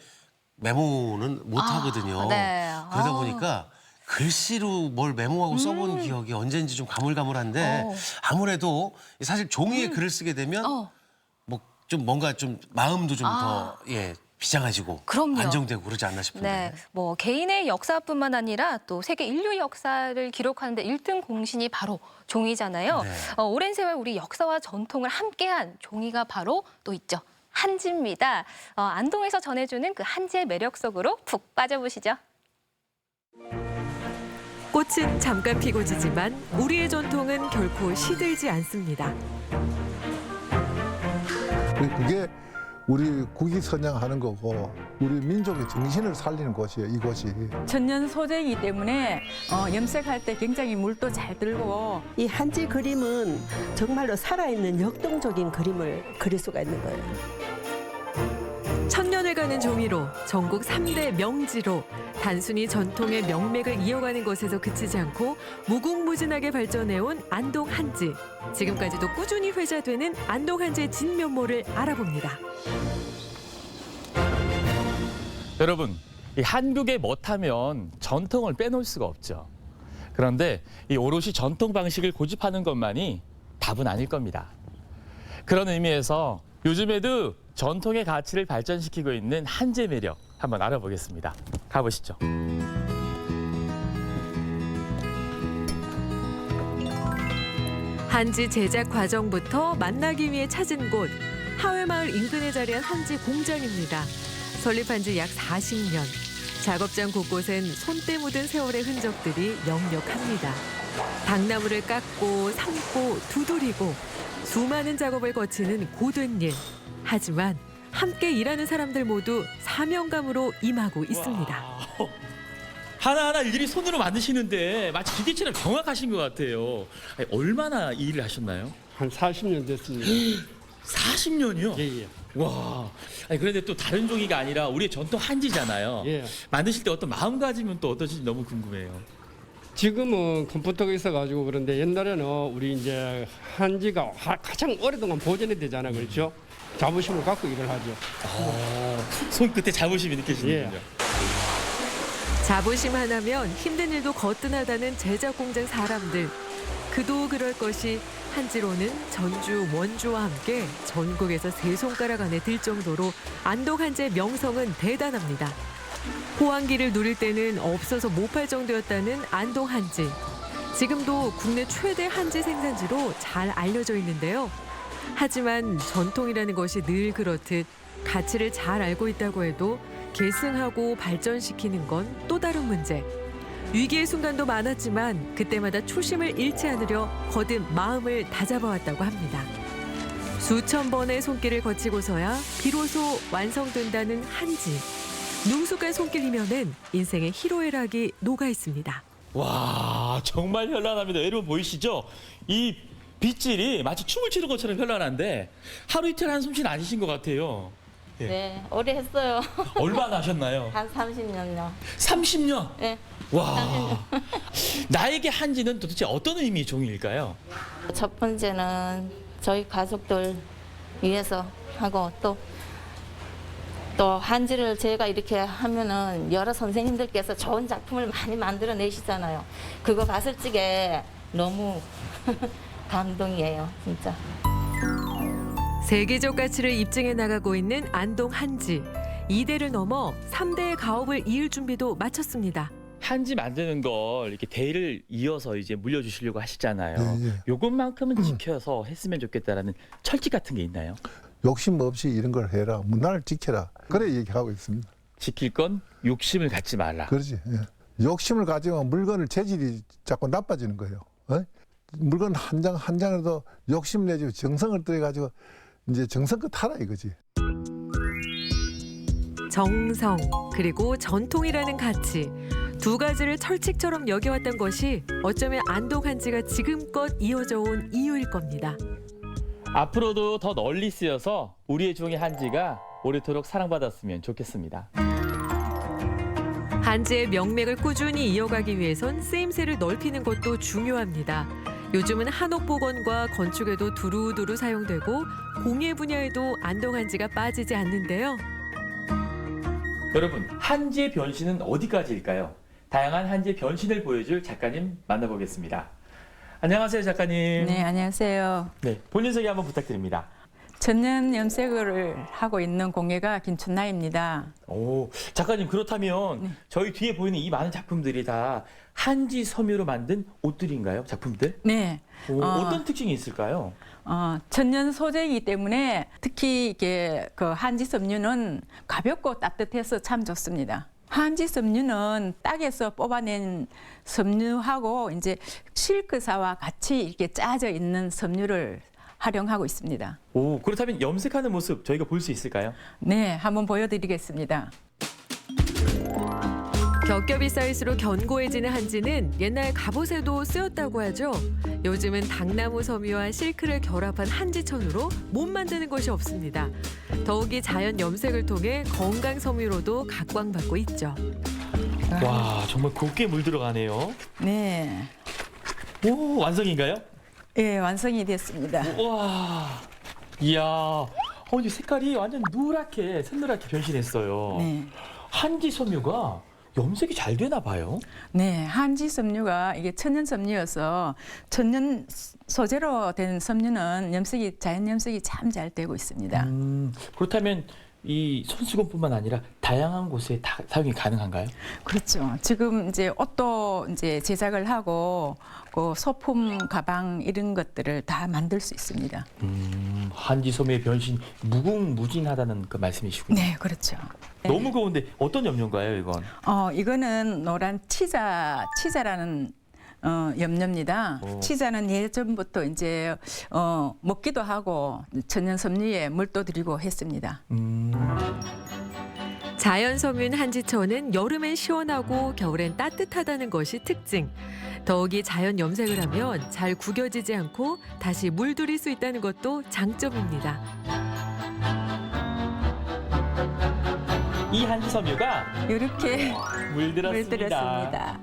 메모는 못 하거든요. 네. 그러다 보니까 글씨로 뭘 메모하고 써본 기억이 언젠지 좀 가물가물한데 아무래도 사실 종이에 글을 쓰게 되면 뭐 좀 뭔가 좀 마음도 좀 더 비장해지고 그럼요. 안정되고 그러지 않나 싶은데. 네, 뭐 개인의 역사뿐만 아니라 또 세계 인류 역사를 기록하는데 1등 공신이 바로 종이잖아요. 네. 오랜 세월 우리 역사와 전통을 함께한 종이가 바로 또 있죠. 한지입니다. 안동에서 전해주는 그 한지의 매력 속으로 푹 빠져보시죠. 꽃은 잠깐 피고 지지만 우리의 전통은 결코 시들지 않습니다. 그게 우리 국위 선양하는 거고 우리 민족의 정신을 살리는 곳이에요, 이곳이. 천년 소재이기 때문에 염색할 때 굉장히 물도 잘 들고 이 한지 그림은 정말로 살아있는 역동적인 그림을 그릴 수가 있는 거예요. 천년을 가는 종이로 전국 3대 명지로 단순히 전통의 명맥을 이어가는 것에서 그치지 않고 무궁무진하게 발전해온 안동 한지. 지금까지도 꾸준히 회자되는 안동 한지의 진면모를 알아봅니다. 여러분, 이 한국의 멋하면 전통을 빼놓을 수가 없죠. 그런데 이 오롯이 전통 방식을 고집하는 것만이 답은 아닐 겁니다. 그런 의미에서 요즘에도 전통의 가치를 발전시키고 있는 한지의 매력 한번 알아보겠습니다. 가보시죠. 한지 제작 과정부터 만나기 위해 찾은 곳, 하회마을 인근에 자리한 한지 공장입니다. 설립한 지 약 40년. 작업장 곳곳엔 손때 묻은 세월의 흔적들이 역력합니다. 당나무를 깎고 삶고 두드리고 수많은 작업을 거치는 고된 일. 하지만 함께 일하는 사람들 모두 사명감으로 임하고 있습니다. 하나하나 일일이 손으로 만드시는데 마치 기계처럼 정확하신 것 같아요. 아니, 얼마나 이 일을 하셨나요? 한 40년 됐습니다. 40년이요? 예. 와. 아니, 그런데 또 다른 종이가 아니라 우리의 전통 한지잖아요. 예. 만드실 때 어떤 마음가짐은 또 어떠신지 너무 궁금해요. 지금은 컴퓨터가 있어가지고 그런데 옛날에는 우리 이제 한지가 가장 오랫동안 보존이 되잖아, 그렇죠? 자부심을 갖고 일을 하죠. 손끝에 자부심이 느껴지는군요. 자부심 하나면 힘든 일도 거뜬하다는 제작 공장 사람들. 그도 그럴 것이 한지로는 전주, 원주와 함께 전국에서 세 손가락 안에 들 정도로 안동 한지의 명성은 대단합니다. 호황기를 누릴 때는 없어서 못 팔 정도였다는 안동 한지. 지금도 국내 최대 한지 생산지로 잘 알려져 있는데요. 하지만 전통이라는 것이 늘 그렇듯 가치를 잘 알고 있다고 해도 계승하고 발전시키는 건 또 다른 문제. 위기의 순간도 많았지만 그때마다 초심을 잃지 않으려 거듭 마음을 다잡아왔다고 합니다. 수천 번의 손길을 거치고서야 비로소 완성된다는 한지. 능숙한 손길이면은 인생의 희로애락이 녹아 있습니다. 와, 정말 현란합니다. 여러분 보이시죠? 이 빗질이 마치 춤을 추는 것처럼 현란한데 하루 이틀 한 솜씨는 아니신 것 같아요. 예. 네, 오래 했어요. 얼마나 하셨나요? 한 30년요. 30년? 네. 와, 나에게 한지는 도대체 어떤 의미의 종이일까요? 첫 번째는 저희 가족들 위해서 하고 또 한지를 제가 이렇게 하면은 여러 선생님들께서 좋은 작품을 많이 만들어 내시잖아요. 그거 봤을 적에 너무 감동이에요, 진짜. 세계적 가치를 입증해 나가고 있는 안동 한지. 2대를 넘어 3대의 가업을 이을 준비도 마쳤습니다. 한지 만드는 걸 이렇게 대를 이어서 이제 물려주시려고 하시잖아요. 예. 요것만큼은 지켜서 했으면 좋겠다라는 철칙 같은 게 있나요? 욕심 없이 이런 걸 해라. 문화를 지켜라. 그래 얘기하고 있습니다. 지킬 건 욕심을 갖지 말라. 그렇지. 예. 욕심을 가지면 물건을 재질이 자꾸 나빠지는 거예요. 물건 한 장 한 장에도 욕심 내지고 정성을 들여가지고 이제 정성껏 하라 이거지. 정성 그리고 전통이라는 가치 두 가지를 철칙처럼 여겨왔던 것이 어쩌면 안동 한지가 지금껏 이어져 온 이유일 겁니다. 앞으로도 더 널리 쓰여서 우리의 종의 한지가 오래도록 사랑받았으면 좋겠습니다. 한지의 명맥을 꾸준히 이어가기 위해선 쓰임새를 넓히는 것도 중요합니다. 요즘은 한옥복원과 건축에도 두루두루 사용되고 공예 분야에도 안동 한지가 빠지지 않는데요. 여러분, 한지의 변신은 어디까지일까요? 다양한 한지의 변신을 보여줄 작가님 만나보겠습니다. 안녕하세요, 작가님. 네, 안녕하세요. 네, 본인 소개 한번 부탁드립니다. 천년 염색을 하고 있는 공예가 김춘나입니다. 오, 작가님 그렇다면 저희 뒤에 보이는 이 많은 작품들이 다 한지 섬유로 만든 옷들인가요? 작품들? 네. 어떤 특징이 있을까요? 천년 소재이기 때문에 특히 이게 그 한지 섬유는 가볍고 따뜻해서 참 좋습니다. 한지 섬유는 땅에서 뽑아낸 섬유하고 이제 실크사와 같이 이렇게 짜져 있는 섬유를 활용하고 있습니다. 오, 그렇다면 염색하는 모습 저희가 볼 수 있을까요? 네, 한번 보여드리겠습니다. 겹겹이 쌓일수록 견고해지는 한지는 옛날 갑옷에도 쓰였다고 하죠. 요즘은 당나무 섬유와 실크를 결합한 한지천으로 못 만드는 것이 없습니다. 더욱이 자연 염색을 통해 건강 섬유로도 각광받고 있죠. 와, 정말 곱게 물들어가네요. 네. 오, 완성인가요? 예, 완성이 됐습니다. 와, 이야, 이 색깔이 완전 노랗게, 샛노랗게 변신했어요. 네. 한지 섬유가 염색이 잘 되나 봐요. 네, 한지 섬유가 이게 천연 섬유여서 천연 소재로 된 섬유는 자연 염색이 참 잘 되고 있습니다. 그렇다면 이 손수건뿐만 아니라 다양한 곳에 다 사용이 가능한가요? 그렇죠. 지금 이제 옷도 이제 제작을 하고 그 소품 가방 이런 것들을 다 만들 수 있습니다. 한지 섬유의 변신 무궁무진하다는 그 말씀이시군요. 네, 그렇죠. 너무 무거운데 어떤 염료인가요, 이건? 이거는 노란 치자라는 염료입니다. 치자는 예전부터 이제 먹기도 하고 천연 섬유에 물도 들이고 했습니다. 자연 섬유인 한지천은 여름엔 시원하고 겨울엔 따뜻하다는 것이 특징. 더욱이 자연 염색을 하면 잘 구겨지지 않고 다시 물들일 수 있다는 것도 장점입니다. 이 한지 섬유가 이렇게 물들었습니다.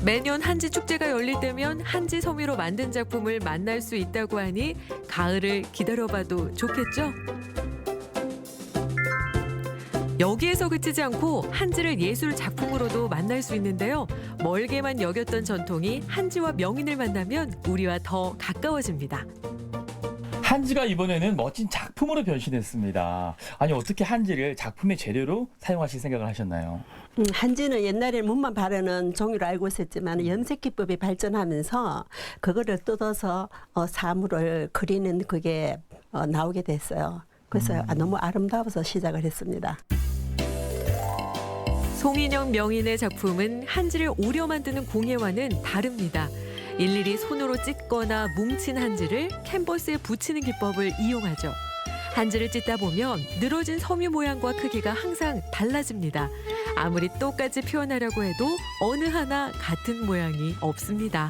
매년 한지 축제가 열릴 때면 한지 섬유로 만든 작품을 만날 수 있다고 하니 가을을 기다려봐도 좋겠죠? 여기에서 그치지 않고 한지를 예술 작품으로도 만날 수 있는데요. 멀게만 여겼던 전통이 한지와 명인을 만나면 우리와 더 가까워집니다. 한지가 이번에는 멋진 작품으로 변신했습니다. 아니, 어떻게 한지를 작품의 재료로 사용하실 생각을 하셨나요? 한지는 옛날에는 몸만 바르는 종이로 알고 있었지만 염색 기법이 발전하면서 그거를 뜯어서 사물을 그리는 그게 나오게 됐어요. 그래서 너무 아름다워서 시작을 했습니다. 송인영 명인의 작품은 한지를 오려 만드는 공예와는 다릅니다. 일일이 손으로 찢거나 뭉친 한지를 캔버스에 붙이는 기법을 이용하죠. 한지를 찢다 보면 늘어진 섬유 모양과 크기가 항상 달라집니다. 아무리 똑같이 표현하려고 해도 어느 하나 같은 모양이 없습니다.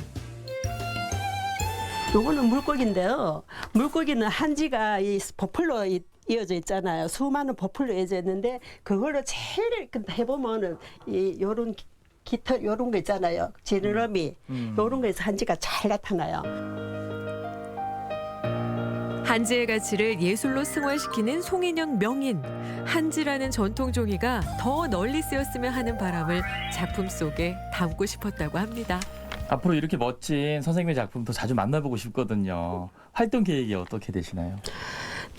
요거는 물고기인데요. 물고기는 한지가 이 버플로 이어져 있잖아요. 수많은 버플로 이어져 있는데 그걸로 제일 해보면은 요런 깃털 요런 거 있잖아요. 지느러미 요런 거에서 한지가 잘 나타나요. 한지의 가치를 예술로 승화시키는 송인영 명인. 한지라는 전통 종이가 더 널리 쓰였으면 하는 바람을 작품 속에 담고 싶었다고 합니다. 앞으로 이렇게 멋진 선생님의 작품 더 자주 만나보고 싶거든요. 활동 계획이 어떻게 되시나요?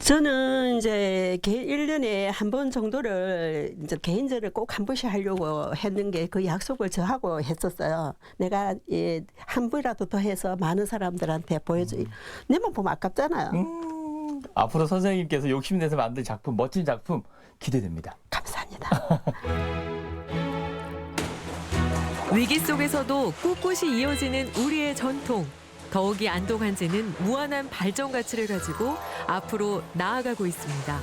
저는 이제 1년에 한 번 정도를 이제 개인전을 꼭 한 번씩 하려고 했는 게 그 약속을 저하고 했었어요. 내가 한 번이라도 더 해서 많은 사람들한테 보여줘. 내만 보면 아깝잖아요. 앞으로 선생님께서 욕심내서 만든 작품, 멋진 작품 기대됩니다. 감사합니다. 위기 속에서도 꿋꿋이 이어지는 우리의 전통. 더욱이 안동 한지는 무한한 발전 가치를 가지고 앞으로 나아가고 있습니다.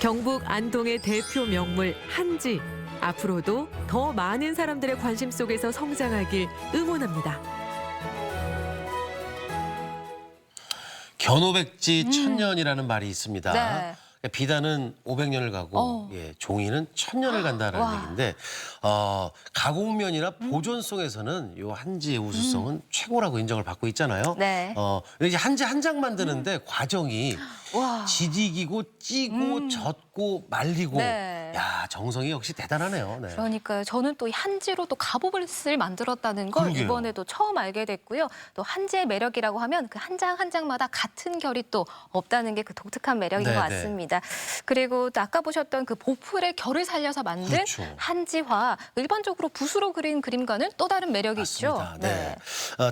경북 안동의 대표 명물 한지. 앞으로도 더 많은 사람들의 관심 속에서 성장하길 응원합니다. 견오백지 천년이라는 말이 있습니다. 네. 비단은 500년을 가고 예, 종이는 1000년을 간다는 얘기인데 가공면이나 보존성에서는 요 한지의 우수성은 최고라고 인정을 받고 있잖아요. 네. 근데 이제 한지 한 장 만드는데 과정이 와. 지지기고 찌고 젓고 말리고 네. 야 정성이 역시 대단하네요. 네. 그러니까요. 저는 또 이 한지로 또 갑옷을 만들었다는 걸 그러게요. 이번에도 처음 알게 됐고요. 또 한지의 매력이라고 하면 그 한 장 한 장마다 같은 결이 또 없다는 게 그 독특한 매력인 네, 것 네. 같습니다. 그리고 또 아까 보셨던 그 보풀의 결을 살려서 만든 그렇죠. 한지화, 일반적으로 붓으로 그린 그림과는 또 다른 매력이 맞습니다. 있죠. 네.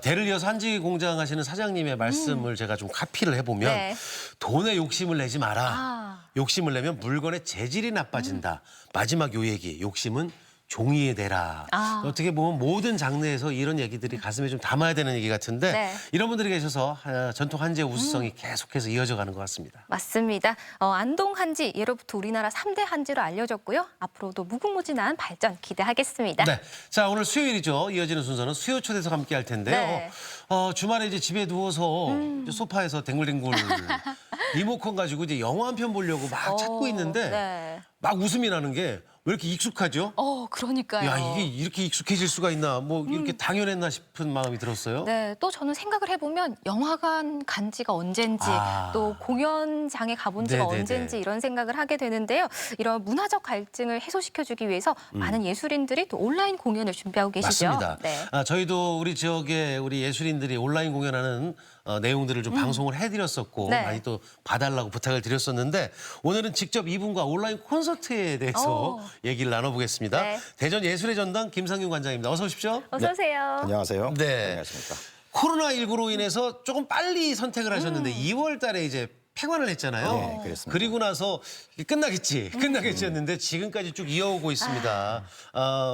대를 이어서 한지 공장 하시는 사장님의 말씀을 제가 좀 카피를 해보면 네. 돈에 욕심을 내지 마라. 욕심을 내면 물건의 재질이 나빠진다. 마지막 요 얘기, 욕심은 종이에 대라. 어떻게 보면 모든 장르에서 이런 얘기들이 가슴에 좀 담아야 되는 얘기 같은데 네. 이런 분들이 계셔서 전통 한지의 우수성이 계속해서 이어져 가는 것 같습니다. 맞습니다. 안동 한지 예로부터 우리나라 3대 한지로 알려졌고요. 앞으로도 무궁무진한 발전 기대하겠습니다. 네, 자 오늘 수요일이죠. 이어지는 순서는 수요 초대석 함께 할 텐데요. 네. 주말에 이제 집에 누워서 이제 소파에서 댕글댕글 리모컨 가지고 이제 영화 한 편 보려고 막 찾고 있는데 네. 막 웃음이 나는 게 왜 이렇게 익숙하죠? 그러니까요. 야 이게 이렇게 익숙해질 수가 있나? 뭐 이렇게 당연했나 싶은 마음이 들었어요. 네, 또 저는 생각을 해보면 영화관 간 지가 언젠지 또 공연장에 가본 지가 네네네. 언젠지 이런 생각을 하게 되는데요. 이런 문화적 갈증을 해소시켜주기 위해서 많은 예술인들이 또 온라인 공연을 준비하고 계시죠. 맞습니다. 네. 저희도 우리 지역에 우리 예술인들이 온라인 공연하는 내용들을 좀 방송을 해드렸었고 네. 많이 또 봐달라고 부탁을 드렸었는데 오늘은 직접 이분과 온라인 콘서트에 대해서 얘기를 나눠보겠습니다. 네. 대전 예술의 전당 김상윤 관장입니다. 어서 오십시오. 어서 오세요. 안녕하세요. 네. 안녕하십니까. 코로나19로 인해서 조금 빨리 선택을 하셨는데 2월 달에 이제 폐관을 했잖아요. 네, 그렇습니다. 그리고 나서 끝나겠지 했는데 지금까지 쭉 이어오고 있습니다.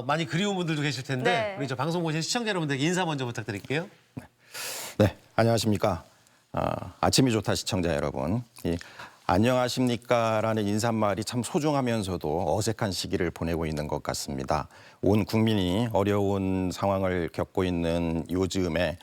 많이 그리운 분들도 계실 텐데 네. 우리 저 방송 보신 시청자 여러분들께 인사 먼저 부탁드릴게요. 네, 안녕하십니까. 아침이 좋다 시청자 여러분. 안녕하십니까라는 인사말이 참 소중하면서도 어색한 시기를 보내고 있는 것 같습니다. 온 국민이 어려운 상황을 겪고 있는 요즘에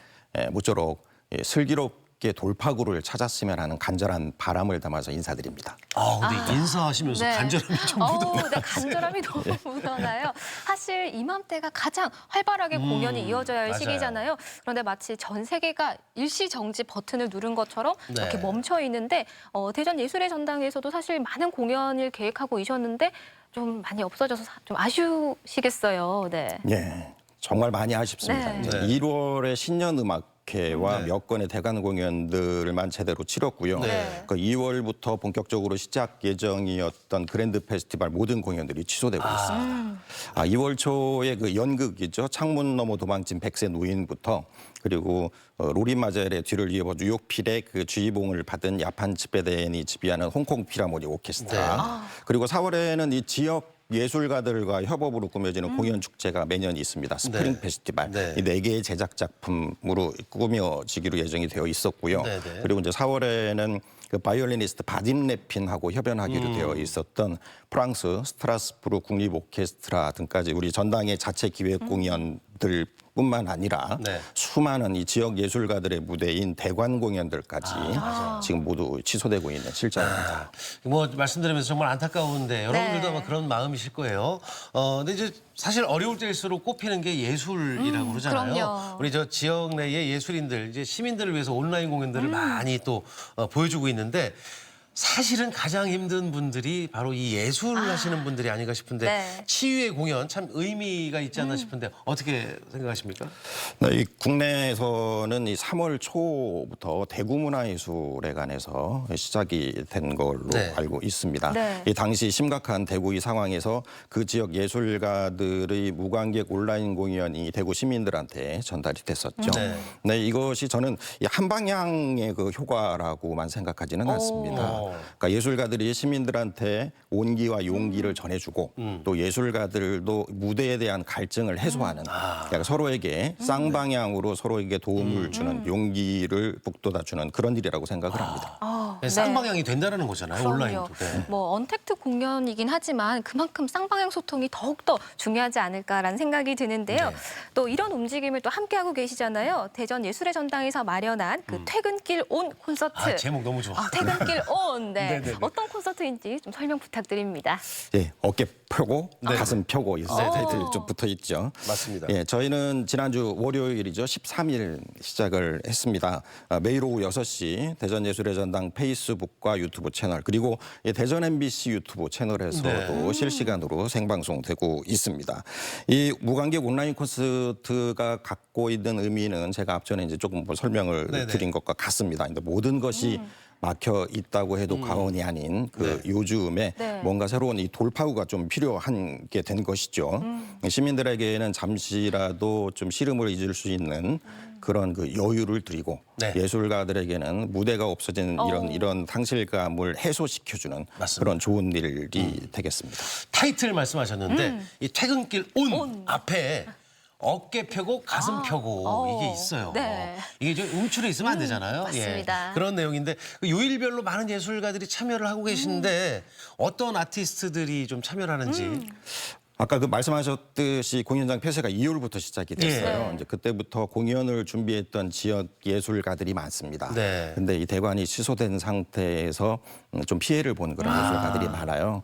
모쪼록 슬기롭게 돌파구를 찾았으면 하는 간절한 바람을 담아서 인사드립니다. 근데 인사하시면서 네. 간절함이 좀 묻어나요. 네, 간절함이 너무 묻어나요. 사실 이맘때가 가장 활발하게 공연이 이어져야 할 맞아요. 시기잖아요. 그런데 마치 전 세계가 일시정지 버튼을 누른 것처럼 네. 이렇게 멈춰 있는데 대전 예술의 전당에서도 사실 많은 공연을 계획하고 있었는데 좀 많이 없어져서 좀 아쉬우시겠어요. 네. 예, 정말 많이 아쉽습니다. 네. 이제 네. 2월에 신년음악회와 네. 몇 건의 대관 공연들만 제대로 치렀고요. 네. 그 2월부터 본격적으로 시작 예정이었던 그랜드 페스티벌 모든 공연들이 취소되고 있습니다. 2월 초에 그 연극이죠. 창문 너머 도망친 백세 노인부터 그리고 로리 마젤의 뒤를 이어서 뉴욕필의 그 주의봉을 받은 야판 집배대인이 지휘하는 홍콩 필하모닉 오케스트라. 그리고 4월에는 이 지역 예술가들과 협업으로 꾸며지는 공연 축제가 매년 있습니다. 스프링 페스티벌. 네. 이 4개의 제작 작품으로 꾸며지기로 예정이 되어 있었고요. 네, 네. 그리고 이제 4월에는 그 바이올리니스트 바딘 레핀하고 협연하기로 되어 있었던 프랑스 스트라스부르 국립 오케스트라 등까지 우리 전당의 자체 기획 공연들 뿐만 아니라 네. 수많은 이 지역 예술가들의 무대인 대관 공연들까지 지금 모두 취소되고 있는 실정입니다. 뭐 말씀드리면서 정말 안타까운데 여러분들도 아마 그런 마음이실 거예요. 근데 이제 사실 어려울 때일수록 꼽히는 게 예술이라고 그러잖아요. 그럼요. 우리 저 지역 내의 예술인들, 이제 시민들을 위해서 온라인 공연들을 많이 또 보여주고 있는데 사실은 가장 힘든 분들이 바로 이 예술을 하시는 분들이 아닌가 싶은데 네. 치유의 공연 참 의미가 있지 않나 싶은데 어떻게 생각하십니까? 네, 이 국내에서는 이 3월 초부터 대구문화예술회관에서 시작이 된 걸로 네. 알고 있습니다. 네. 이 당시 심각한 대구 이 상황에서 그 지역 예술가들의 무관객 온라인 공연이 대구 시민들한테 전달이 됐었죠. 네. 네, 이것이 저는 이 한 방향의 그 효과라고만 생각하지는 않습니다. 그러니까 예술가들이 시민들한테 온기와 용기를 전해주고 또 예술가들도 무대에 대한 갈증을 해소하는 그러니까 서로에게 쌍방향으로 서로에게 도움을 주는 용기를 북돋아주는 그런 일이라고 생각을 합니다. 쌍방향이 된다는 거잖아요. 그럼요. 온라인도. 네. 뭐 언택트 공연이긴 하지만 그만큼 쌍방향 소통이 더욱더 중요하지 않을까라는 생각이 드는데요. 네. 또 이런 움직임을 또 함께하고 계시잖아요. 대전 예술의 전당에서 마련한 그 퇴근길 온 콘서트. 제목 너무 좋아. 퇴근길 온. 네. 네네네. 어떤 콘서트인지 좀 설명 부탁드립니다. 예, 어깨 펴고 네. 가슴 펴고 이 타이틀이 좀 붙어 있죠. 맞습니다. 예, 저희는 지난주 월요일이죠. 13일 시작을 했습니다. 매일 오후 6시 대전 예술의 전당 페이스북과 유튜브 채널 그리고 대전 MBC 유튜브 채널에서도 실시간으로 생방송되고 있습니다. 이 무관객 온라인 콘서트가 갖고 있는 의미는 제가 앞전에 이제 조금 설명을 드린 것과 같습니다. 근데 모든 것이 막혀 있다고 해도 과언이 아닌 그 요즘에 뭔가 새로운 이 돌파구가 좀 필요한 게 된 것이죠. 시민들에게는 잠시라도 좀 시름을 잊을 수 있는 그런 그 여유를 드리고 예술가들에게는 무대가 없어진 이런 상실감을 해소시켜주는 그런 좋은 일이 되겠습니다. 타이틀 말씀하셨는데 이 퇴근길 온 앞에 어깨 펴고 가슴 펴고 이게 있어요. 네. 이게 좀 음출에 있으면 안 되잖아요. 맞습니다. 예, 그런 내용인데 그 요일별로 많은 예술가들이 참여를 하고 계신데 어떤 아티스트들이 좀 참여를 하는지. 아까 그 말씀하셨듯이 공연장 폐쇄가 2월부터 시작이 됐어요. 이제 그때부터 공연을 준비했던 지역 예술가들이 많습니다. 근데 이 대관이 취소된 상태에서 좀 피해를 본 그런 예술가들이 많아요.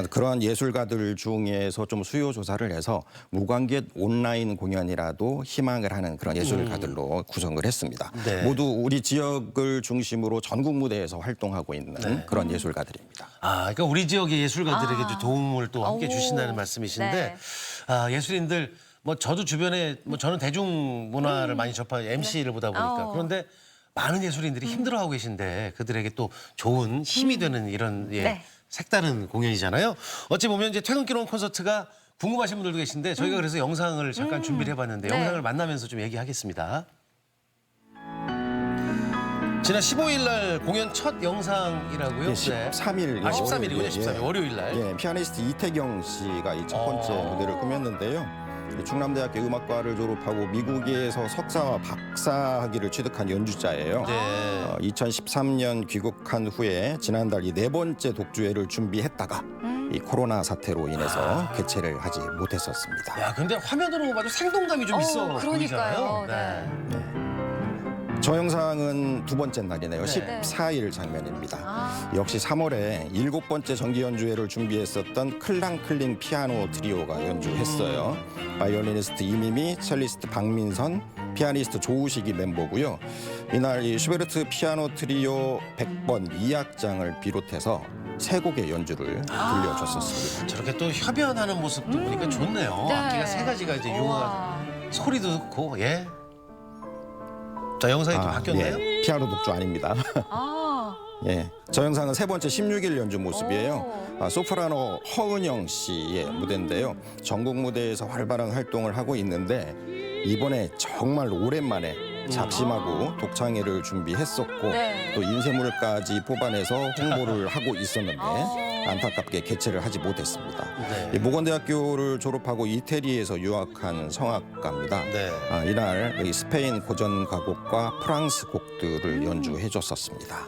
그런 예술가들 중에서 좀 수요 조사를 해서 무관객 온라인 공연이라도 희망을 하는 그런 예술가들로 구성을 했습니다. 모두 우리 지역을 중심으로 전국 무대에서 활동하고 있는 그런 예술가들입니다. 그러니까 우리 지역의 예술가들에게 도움을 또 함께 주신다는 말씀이신데 예술인들 뭐 저도 주변에 뭐 저는 대중문화를 많이 접한 MC를 보다 보니까 그런데 많은 예술인들이 힘들어하고 계신데 그들에게 또 좋은 힘이 되는 이런 색다른 공연이잖아요. 어찌 보면 이제 퇴근길 온 콘서트가 궁금하신 분들도 계신데 저희가 그래서 영상을 잠깐 준비를 해봤는데 영상을 만나면서 좀 얘기하겠습니다. 지난 15일 날 공연 첫 영상이라고요? 13일. 13일이군요. 13일 월요일 날. 예, 피아니스트 이태경 씨가 이 첫 번째 무대를 꾸몄는데요. 충남대학교 음악과를 졸업하고 미국에서 석사와 박사 학위를 취득한 연주자예요. 2013년 귀국한 후에 지난달 이 4번째 독주회를 준비했다가 이 코로나 사태로 인해서 개최를 하지 못했었습니다. 야, 근데 화면으로 봐도 생동감이 좀 있어 그러니까요. 보이잖아요. 저 영상은 2번째 날이네요. 14일 장면입니다. 역시 3월에 7번째 정기 연주회를 준비했었던 클랑클링 피아노 트리오가 연주했어요. 바이올리니스트 이미미, 첼리스트 박민선, 피아니스트 조우식이 멤버고요. 이날 이 슈베르트 피아노 트리오 100번 2악장을 비롯해서 3곡의 연주를 들려줬었습니다. 저렇게 또 협연하는 모습도 보니까 좋네요. 악기가 3가지가 이제 융화, 소리도 좋고, 자, 영상이 또 바뀌었나요? 피아노 독주 아닙니다. 예, 저 영상은 3번째 16일 연주 모습이에요. 소프라노 허은영 씨의 무대인데요. 전국 무대에서 활발한 활동을 하고 있는데 이번에 정말 오랜만에 작심하고 독창회를 준비했었고 또 인쇄물까지 뽑아내서 홍보를 하고 있었는데 안타깝게 개최를 하지 못했습니다. 모건대학교를 졸업하고 이태리에서 유학한 성악가입니다. 이날 스페인 고전 가곡과 프랑스 곡들을 연주해줬었습니다.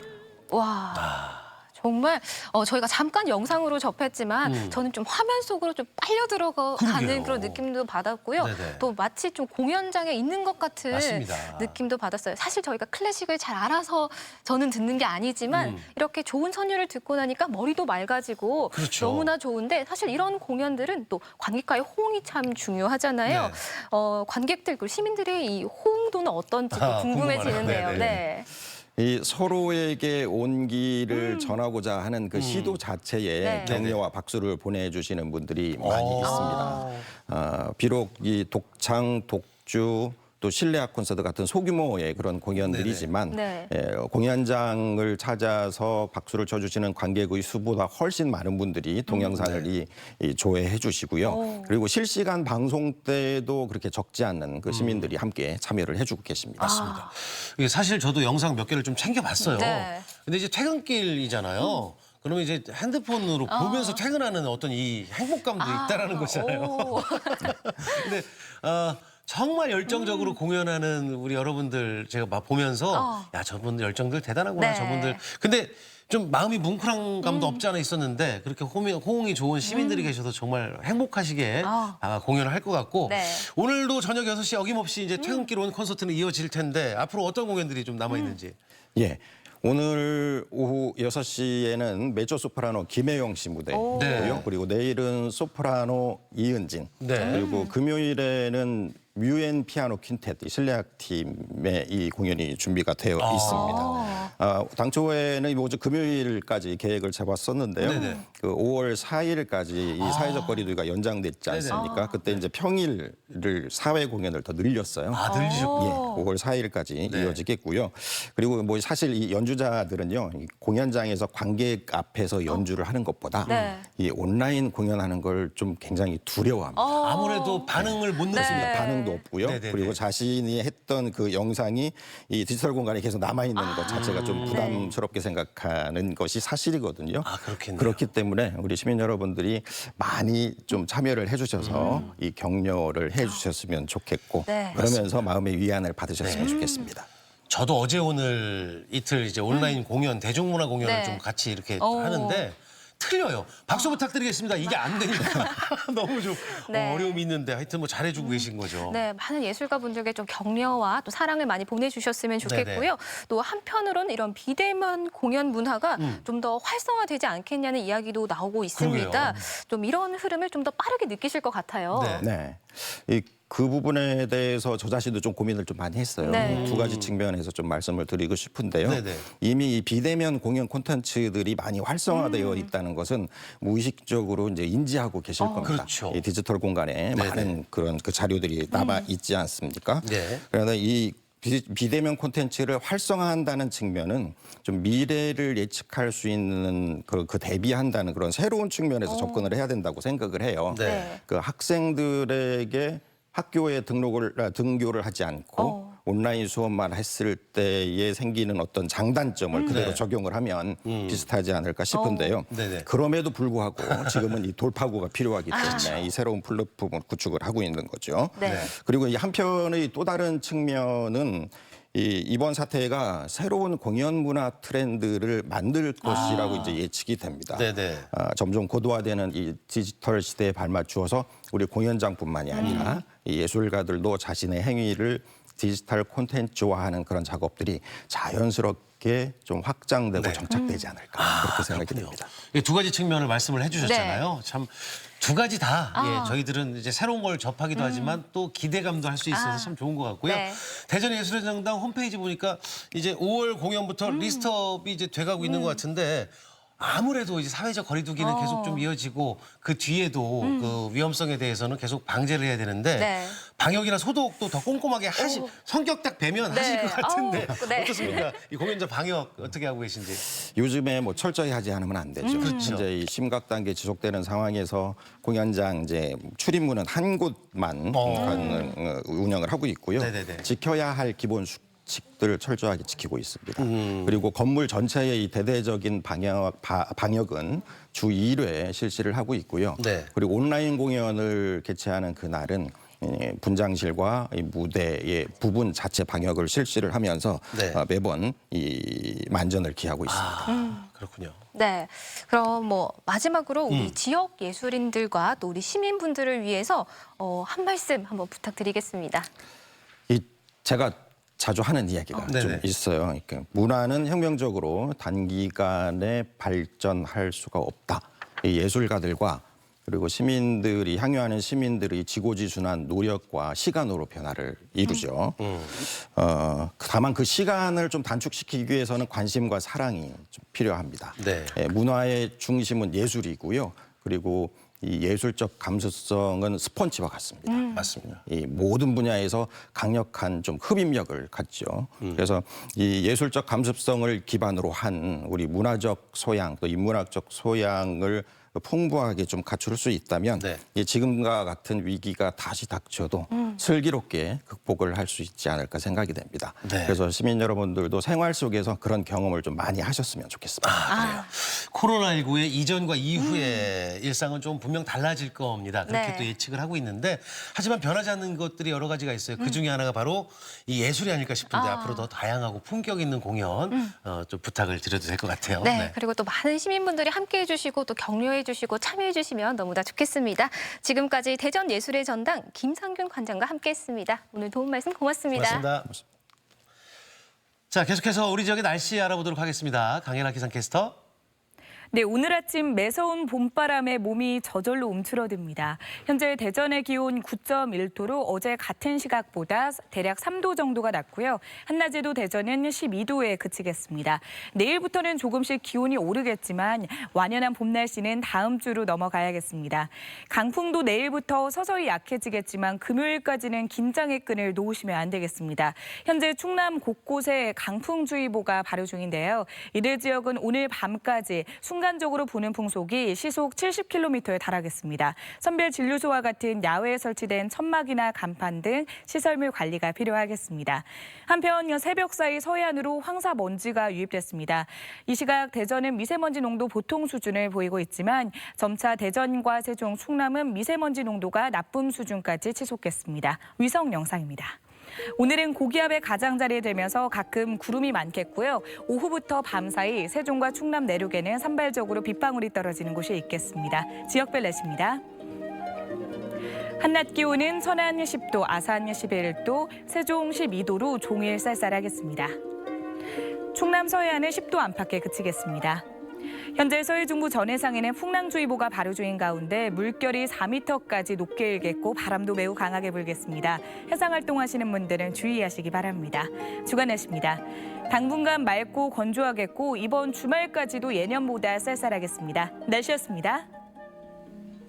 와. 정말 저희가 잠깐 영상으로 접했지만 저는 좀 화면 속으로 좀 빨려 들어가는 그런 느낌도 받았고요. 또 마치 좀 공연장에 있는 것 같은 느낌도 받았어요. 사실 저희가 클래식을 잘 알아서 저는 듣는 게 아니지만 이렇게 좋은 선율을 듣고 나니까 머리도 맑아지고 너무나 좋은데 사실 이런 공연들은 또 관객과의 호응이 참 중요하잖아요. 관객들 그리고 시민들의 이 호응도는 어떤지 궁금해지는데요. 이 서로에게 온기를 전하고자 하는 그 시도 자체에 격려와 박수를 보내주시는 분들이 많이 있습니다. 비록 이 독창, 독주, 또 실내악 콘서트 같은 소규모의 그런 공연들이지만 공연장을 찾아서 박수를 쳐주시는 관객의 수보다 훨씬 많은 분들이 동영상을 이 조회해 주시고요. 그리고 실시간 방송 때도 그렇게 적지 않는 그 시민들이 함께 참여를 해주고 계십니다. 맞습니다. 이게 사실 저도 영상 몇 개를 좀 챙겨봤어요. 네. 근데 이제 퇴근길이잖아요. 그러면 이제 핸드폰으로 보면서 퇴근하는 어떤 이 행복감도 있다라는 거잖아요. 근데 정말 열정적으로 공연하는 우리 여러분들 제가 막 보면서 야, 저분들 열정들 대단하구나, 저분들. 근데 좀 마음이 뭉클한 감도 없지 않아 있었는데 그렇게 호응이 좋은 시민들이 계셔서 정말 행복하시게 공연을 할 것 같고 오늘도 저녁 6시 어김없이 이제 퇴근길 온 콘서트는 이어질 텐데 앞으로 어떤 공연들이 좀 남아있는지. 예. 오늘 오후 6시에는 메조 소프라노 김혜영 씨 무대고요. 그리고 내일은 소프라노 이은진. 그리고 금요일에는 뮤엔 피아노 퀸텟 실내악 팀의 이 공연이 준비가 되어 있습니다. 당초에는 오직 금요일까지 계획을 잡았었는데요. 그 5월 4일까지 이 사회적 거리두기가 연장됐지 않습니까? 그때 이제 평일을 4회 공연을 더 늘렸어요. 늘리셨군요. 예, 5월 4일까지 이어지겠고요. 그리고 뭐 사실 이 연주자들은요, 이 공연장에서 관객 앞에서 연주를 하는 것보다 이 온라인 공연하는 걸 좀 굉장히 두려워합니다. 아무래도 반응을 못 넣습니다. 반응도 없고요. 그리고 자신이 했던 그 영상이 이 디지털 공간에 계속 남아있는 것 자체가 좀 부담스럽게 생각하는 것이 사실이거든요. 그렇겠네요. 그렇기 때문에 우리 시민 여러분들이 많이 좀 참여를 해주셔서 이 격려를 해주셨으면 좋겠고 그러면서 마음의 위안을 받으셨으면 좋겠습니다. 저도 어제 오늘 이틀 이제 온라인 공연, 대중문화 공연을 좀 같이 이렇게 하는데 틀려요. 박수 부탁드리겠습니다. 이게 안 되니까 너무 좀 어려움이 있는데 하여튼 뭐 잘해주고 계신 거죠. 네, 많은 예술가 분들께 좀 격려와 또 사랑을 많이 보내주셨으면 좋겠고요. 또 한편으로는 이런 비대면 공연 문화가 좀 더 활성화되지 않겠냐는 이야기도 나오고 있습니다. 그러게요. 좀 이런 흐름을 좀 더 빠르게 느끼실 것 같아요. 그 부분에 대해서 저 자신도 좀 고민을 좀 많이 했어요. 두 가지 측면에서 좀 말씀을 드리고 싶은데요. 이미 이 비대면 공연 콘텐츠들이 많이 활성화되어 있다는 것은 무의식적으로 이제 인지하고 계실 겁니다. 이 디지털 공간에 많은 그런 그 자료들이 남아 있지 않습니까? 그러나 이 비대면 콘텐츠를 활성화한다는 측면은 좀 미래를 예측할 수 있는 그 대비한다는 그런 새로운 측면에서 접근을 해야 된다고 생각을 해요. 그 학생들에게 학교에 등교를 하지 않고 온라인 수업만 했을 때에 생기는 어떤 장단점을 그대로 적용을 하면 비슷하지 않을까 싶은데요. 그럼에도 불구하고 지금은 이 돌파구가 필요하기 때문에 이 새로운 플랫폼을 구축을 하고 있는 거죠. 그리고 이 한편의 또 다른 측면은 이번 사태가 새로운 공연 문화 트렌드를 만들 것이라고 이제 예측이 됩니다. 점점 고도화되는 이 디지털 시대에 발맞추어서 우리 공연장뿐만이 아니라 이 예술가들도 자신의 행위를 디지털 콘텐츠화하는 그런 작업들이 자연스럽게 좀 확장되고 정착되지 않을까 그렇게 생각이 됩니다. 두 가지 측면을 말씀을 해주셨잖아요. 참 두 가지 다 저희들은 이제 새로운 걸 접하기도 하지만 또 기대감도 할 수 있어서 참 좋은 것 같고요. 대전예술전당 홈페이지 보니까 이제 5월 공연부터 리스트업이 이제 돼가고 있는 것 같은데 아무래도 이제 사회적 거리두기는 계속 좀 이어지고 그 뒤에도 그 위험성에 대해서는 계속 방제를 해야 되는데 방역이나 소독도 더 꼼꼼하게 성격 딱 배면 하실 것 같은데 어떻습니까? 이 공연자 방역 어떻게 하고 계신지. 요즘에 뭐 철저히 하지 않으면 안 되죠. 이제 이 심각 단계 지속되는 상황에서 공연장 이제 출입문은 한 곳만 운영을 하고 있고요. 지켜야 할 기본 수칙들을 철저하게 지키고 있습니다. 그리고 건물 전체의 이 대대적인 방역은 주 1회 실시를 하고 있고요. 그리고 온라인 공연을 개최하는 그날은 분장실과 이 무대의 부분 자체 방역을 실시를 하면서 매번 이 만전을 기하고 있습니다. 그렇군요. 네, 그럼 뭐 마지막으로 우리 지역 예술인들과 또 우리 시민분들을 위해서 한 말씀 한번 부탁드리겠습니다. 제가 자주 하는 이야기가 좀 있어요. 그러니까 문화는 혁명적으로 단기간에 발전할 수가 없다. 이 예술가들과 그리고 시민들이 향유하는 시민들의 지고지순한 노력과 시간으로 변화를 이루죠. 다만 그 시간을 좀 단축시키기 위해서는 관심과 사랑이 좀 필요합니다. 네. 문화의 중심은 예술이고요. 그리고 이 예술적 감수성은 스펀지와 같습니다. 맞습니다. 이 모든 분야에서 강력한 좀 흡입력을 갖죠. 그래서 이 예술적 감수성을 기반으로 한 우리 문화적 소양 또 인문학적 소양을 풍부하게 좀 갖출 수 있다면 이 지금과 같은 위기가 다시 닥쳐도 슬기롭게 극복을 할 수 있지 않을까 생각이 됩니다. 그래서 시민 여러분들도 생활 속에서 그런 경험을 좀 많이 하셨으면 좋겠습니다. 그래요. 코로나19의 이전과 이후의 일상은 좀 분명 달라질 겁니다. 그렇게 또 예측을 하고 있는데 하지만 변하지 않는 것들이 여러 가지가 있어요. 그 중에 하나가 바로 이 예술이 아닐까 싶은데 앞으로 더 다양하고 품격 있는 공연 좀 부탁을 드려도 될 것 같아요. 네, 그리고 또 많은 시민분들이 함께해 주시고 또 격려해 주시고 참여해 주시면 너무나 좋겠습니다. 지금까지 대전 예술의 전당 김상균 관장과 함께했습니다. 오늘 도움 말씀 고맙습니다. 고맙습니다. 자, 계속해서 우리 지역의 날씨 알아보도록 하겠습니다. 강연아 기상캐스터. 네, 오늘 아침 매서운 봄바람에 몸이 저절로 움츠러듭니다. 현재 대전의 기온 9.1도로 어제 같은 시각보다 대략 3도 정도가 낮고요. 한낮에도 대전은 12도에 그치겠습니다. 내일부터는 조금씩 기온이 오르겠지만 완연한 봄 날씨는 다음 주로 넘어가야겠습니다. 강풍도 내일부터 서서히 약해지겠지만 금요일까지는 긴장의 끈을 놓으시면 안 되겠습니다. 현재 충남 곳곳에 강풍주의보가 발효 중인데요. 이들 지역은 오늘 밤까지 순간적으로 부는 풍속이 시속 70km에 달하겠습니다. 선별 진료소와 같은 야외에 설치된 천막이나 간판 등 시설물 관리가 필요하겠습니다. 한편 새벽 사이 서해안으로 황사먼지가 유입됐습니다. 이 시각 대전은 미세먼지 농도 보통 수준을 보이고 있지만 점차 대전과 세종, 충남은 미세먼지 농도가 나쁨 수준까지 치솟겠습니다. 위성 영상입니다. 오늘은 고기압의 가장자리에 들면서 가끔 구름이 많겠고요. 오후부터 밤 사이 세종과 충남 내륙에는 산발적으로 빗방울이 떨어지는 곳이 있겠습니다. 지역별 날씨입니다. 한낮 기온은 천안 10도, 아산 11도, 세종 12도로 종일 쌀쌀하겠습니다. 충남 서해안은 10도 안팎에 그치겠습니다. 현재 서해 중부 전해상에는 풍랑주의보가 발효 중인 가운데 물결이 4m까지 높게 일겠고 바람도 매우 강하게 불겠습니다. 해상활동하시는 분들은 주의하시기 바랍니다. 주간 날씨입니다. 당분간 맑고 건조하겠고 이번 주말까지도 예년보다 쌀쌀하겠습니다. 날씨였습니다.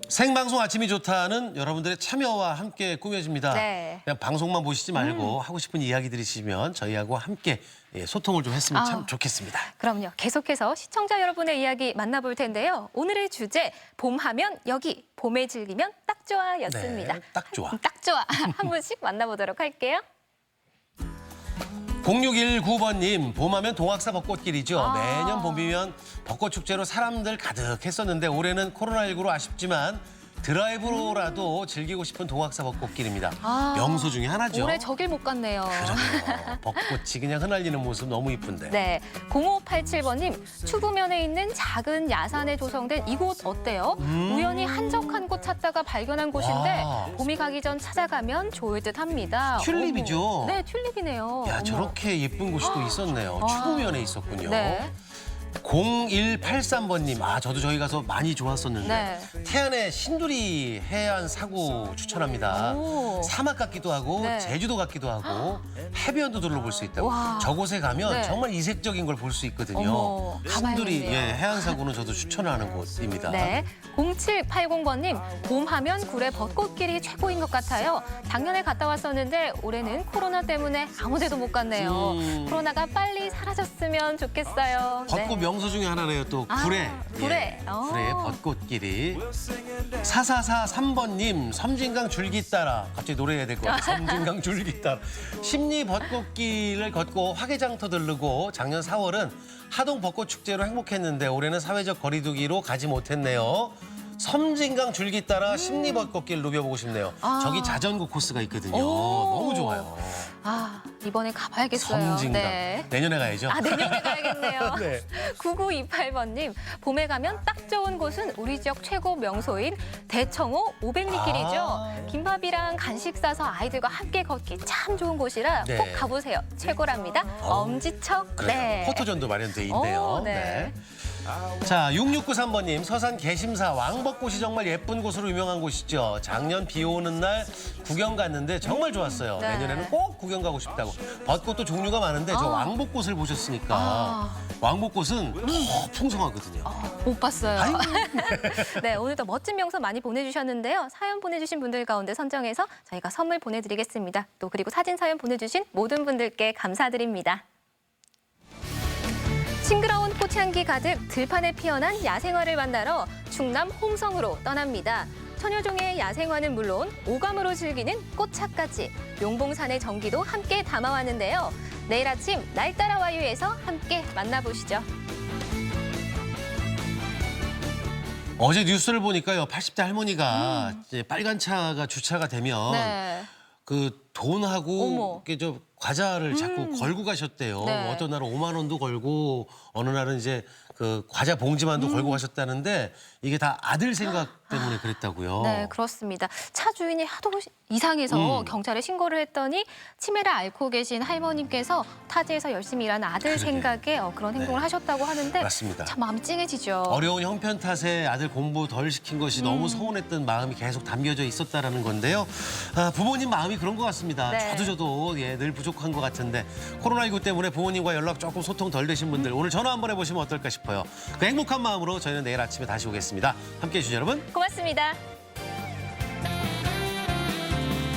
생방송 아침이 좋다는 여러분들의 참여와 함께 꾸며집니다. 네. 그냥 방송만 보시지 말고 하고 싶은 이야기들이 있으면 저희하고 함께 소통을 좀 했으면 참 좋겠습니다. 그럼요. 계속해서 시청자 여러분의 이야기 만나볼 텐데요. 오늘의 주제 봄하면 여기, 봄에 즐기면 딱 좋아였습니다. 네, 딱 좋아. 딱 좋아. 한 분씩 만나보도록 할게요. 0619번님, 봄하면 동학사 벚꽃길이죠. 매년 봄이면 벚꽃축제로 사람들 가득했었는데 올해는 코로나19로 아쉽지만 드라이브로라도 즐기고 싶은 동학사 벚꽃길입니다. 명소 중에 하나죠. 올해 저 길 못 갔네요. 그러네요. 벚꽃이 그냥 흩날리는 모습 너무 이쁜데. 네, 0587번님, 추구면에 있는 작은 야산에 조성된 이곳 어때요? 우연히 한적한 곳 찾다가 발견한 곳인데 봄이 가기 전 찾아가면 좋을 듯합니다. 튤립이죠? 어머. 네, 튤립이네요. 야, 저렇게 예쁜 곳이 또 있었네요. 추구면에 있었군요. 네. 0183번님, 저도 저희 가서 많이 좋았었는데 네. 태안의 신두리 해안 사구 추천합니다. 사막 같기도 하고 네. 제주도 같기도 하고 해변도 둘러볼 수 있다고. 저곳에 가면 네. 정말 이색적인 걸 볼 수 있거든요. 어머, 신두리 가봐야겠네요. 해안 사구는 저도 추천하는 곳입니다. 네, 0780번님, 봄하면 굴의 벚꽃길이 최고인 것 같아요. 작년에 갔다 왔었는데 올해는 코로나 때문에 아무 데도 못 갔네요. 코로나가 빨리 사라졌으면 좋겠어요. 벚꽃 명소 중에 하나네요. 또 굴의 굴의. 굴의 벚꽃길이. 4443번님, 섬진강 줄기 따라 갑자기 노래해야 될 것 같아요. 섬진강 줄기 따라 심리 벚꽃길을 걷고 화개장터 들르고 작년 4월은 하동 벚꽃 축제로 행복했는데 올해는 사회적 거리두기로 가지 못했네요. 섬진강 줄기 따라 심리 벚꽃길 누벼보고 싶네요. 저기 자전거 코스가 있거든요. 너무 좋아요. 이번에 가봐야겠어요. 섬진강. 네. 내년에 가야죠. 내년에 가야겠네요. 네. 9928번님, 봄에 가면 딱 좋은 곳은 우리 지역 최고 명소인 대청호 500리길이죠. 김밥이랑 간식 싸서 아이들과 함께 걷기 참 좋은 곳이라 네. 꼭 가보세요. 최고랍니다. 엄지척. 그래요. 네. 포토존도 마련돼 있네요. 네. 자, 6693번님, 서산 개심사 왕벚꽃이 정말 예쁜 곳으로 유명한 곳이죠. 작년 비 오는 날 구경 갔는데 정말 좋았어요. 네. 내년에는 꼭 구경 가고 싶다고. 벚꽃도 종류가 많은데 저 왕벚꽃을 보셨으니까 왕벚꽃은 더 풍성하거든요. 못 봤어요. 네, 오늘도 멋진 명소 많이 보내주셨는데요. 사연 보내주신 분들 가운데 선정해서 저희가 선물 보내드리겠습니다. 또 그리고 사진 사연 보내주신 모든 분들께 감사드립니다. 싱그러운 꽃향기 가득 들판에 피어난 야생화를 만나러 충남 홍성으로 떠납니다. 천여 종의 야생화는 물론 오감으로 즐기는 꽃차까지 용봉산의 정기도 함께 담아왔는데요. 내일 아침 날 따라 와요에서 함께 만나보시죠. 어제 뉴스를 보니까요, 80대 할머니가 이제 빨간 차가 주차가 되면 네. 그 돈하고 이렇게 저 과자를 자꾸 걸고 가셨대요. 네. 어떤 날은 5만 원도 걸고 어느 날은 이제 그 과자 봉지만도 걸고 가셨다는데 이게 다 아들 생각 때문에 그랬다고요. 네, 그렇습니다. 차 주인이 하도 이상해서 경찰에 신고를 했더니 치매를 앓고 계신 할머님께서 타지에서 열심히 일하는 아들 생각에 그런 행동을 하셨다고 하는데 맞습니다. 참 마음이 찡해지죠. 어려운 형편 탓에 아들 공부 덜 시킨 것이 너무 서운했던 마음이 계속 담겨져 있었다라는 건데요. 부모님 마음이 그런 것 같습니다. 네. 저도 늘 부족한 것 같은데 코로나19 때문에 부모님과 연락 조금 소통 덜 되신 분들 오늘 전화 한번 해보시면 어떨까 싶어요. 그 행복한 마음으로 저희는 내일 아침에 다시 오겠습니다. 함께해 주신 여러분 고맙습니다.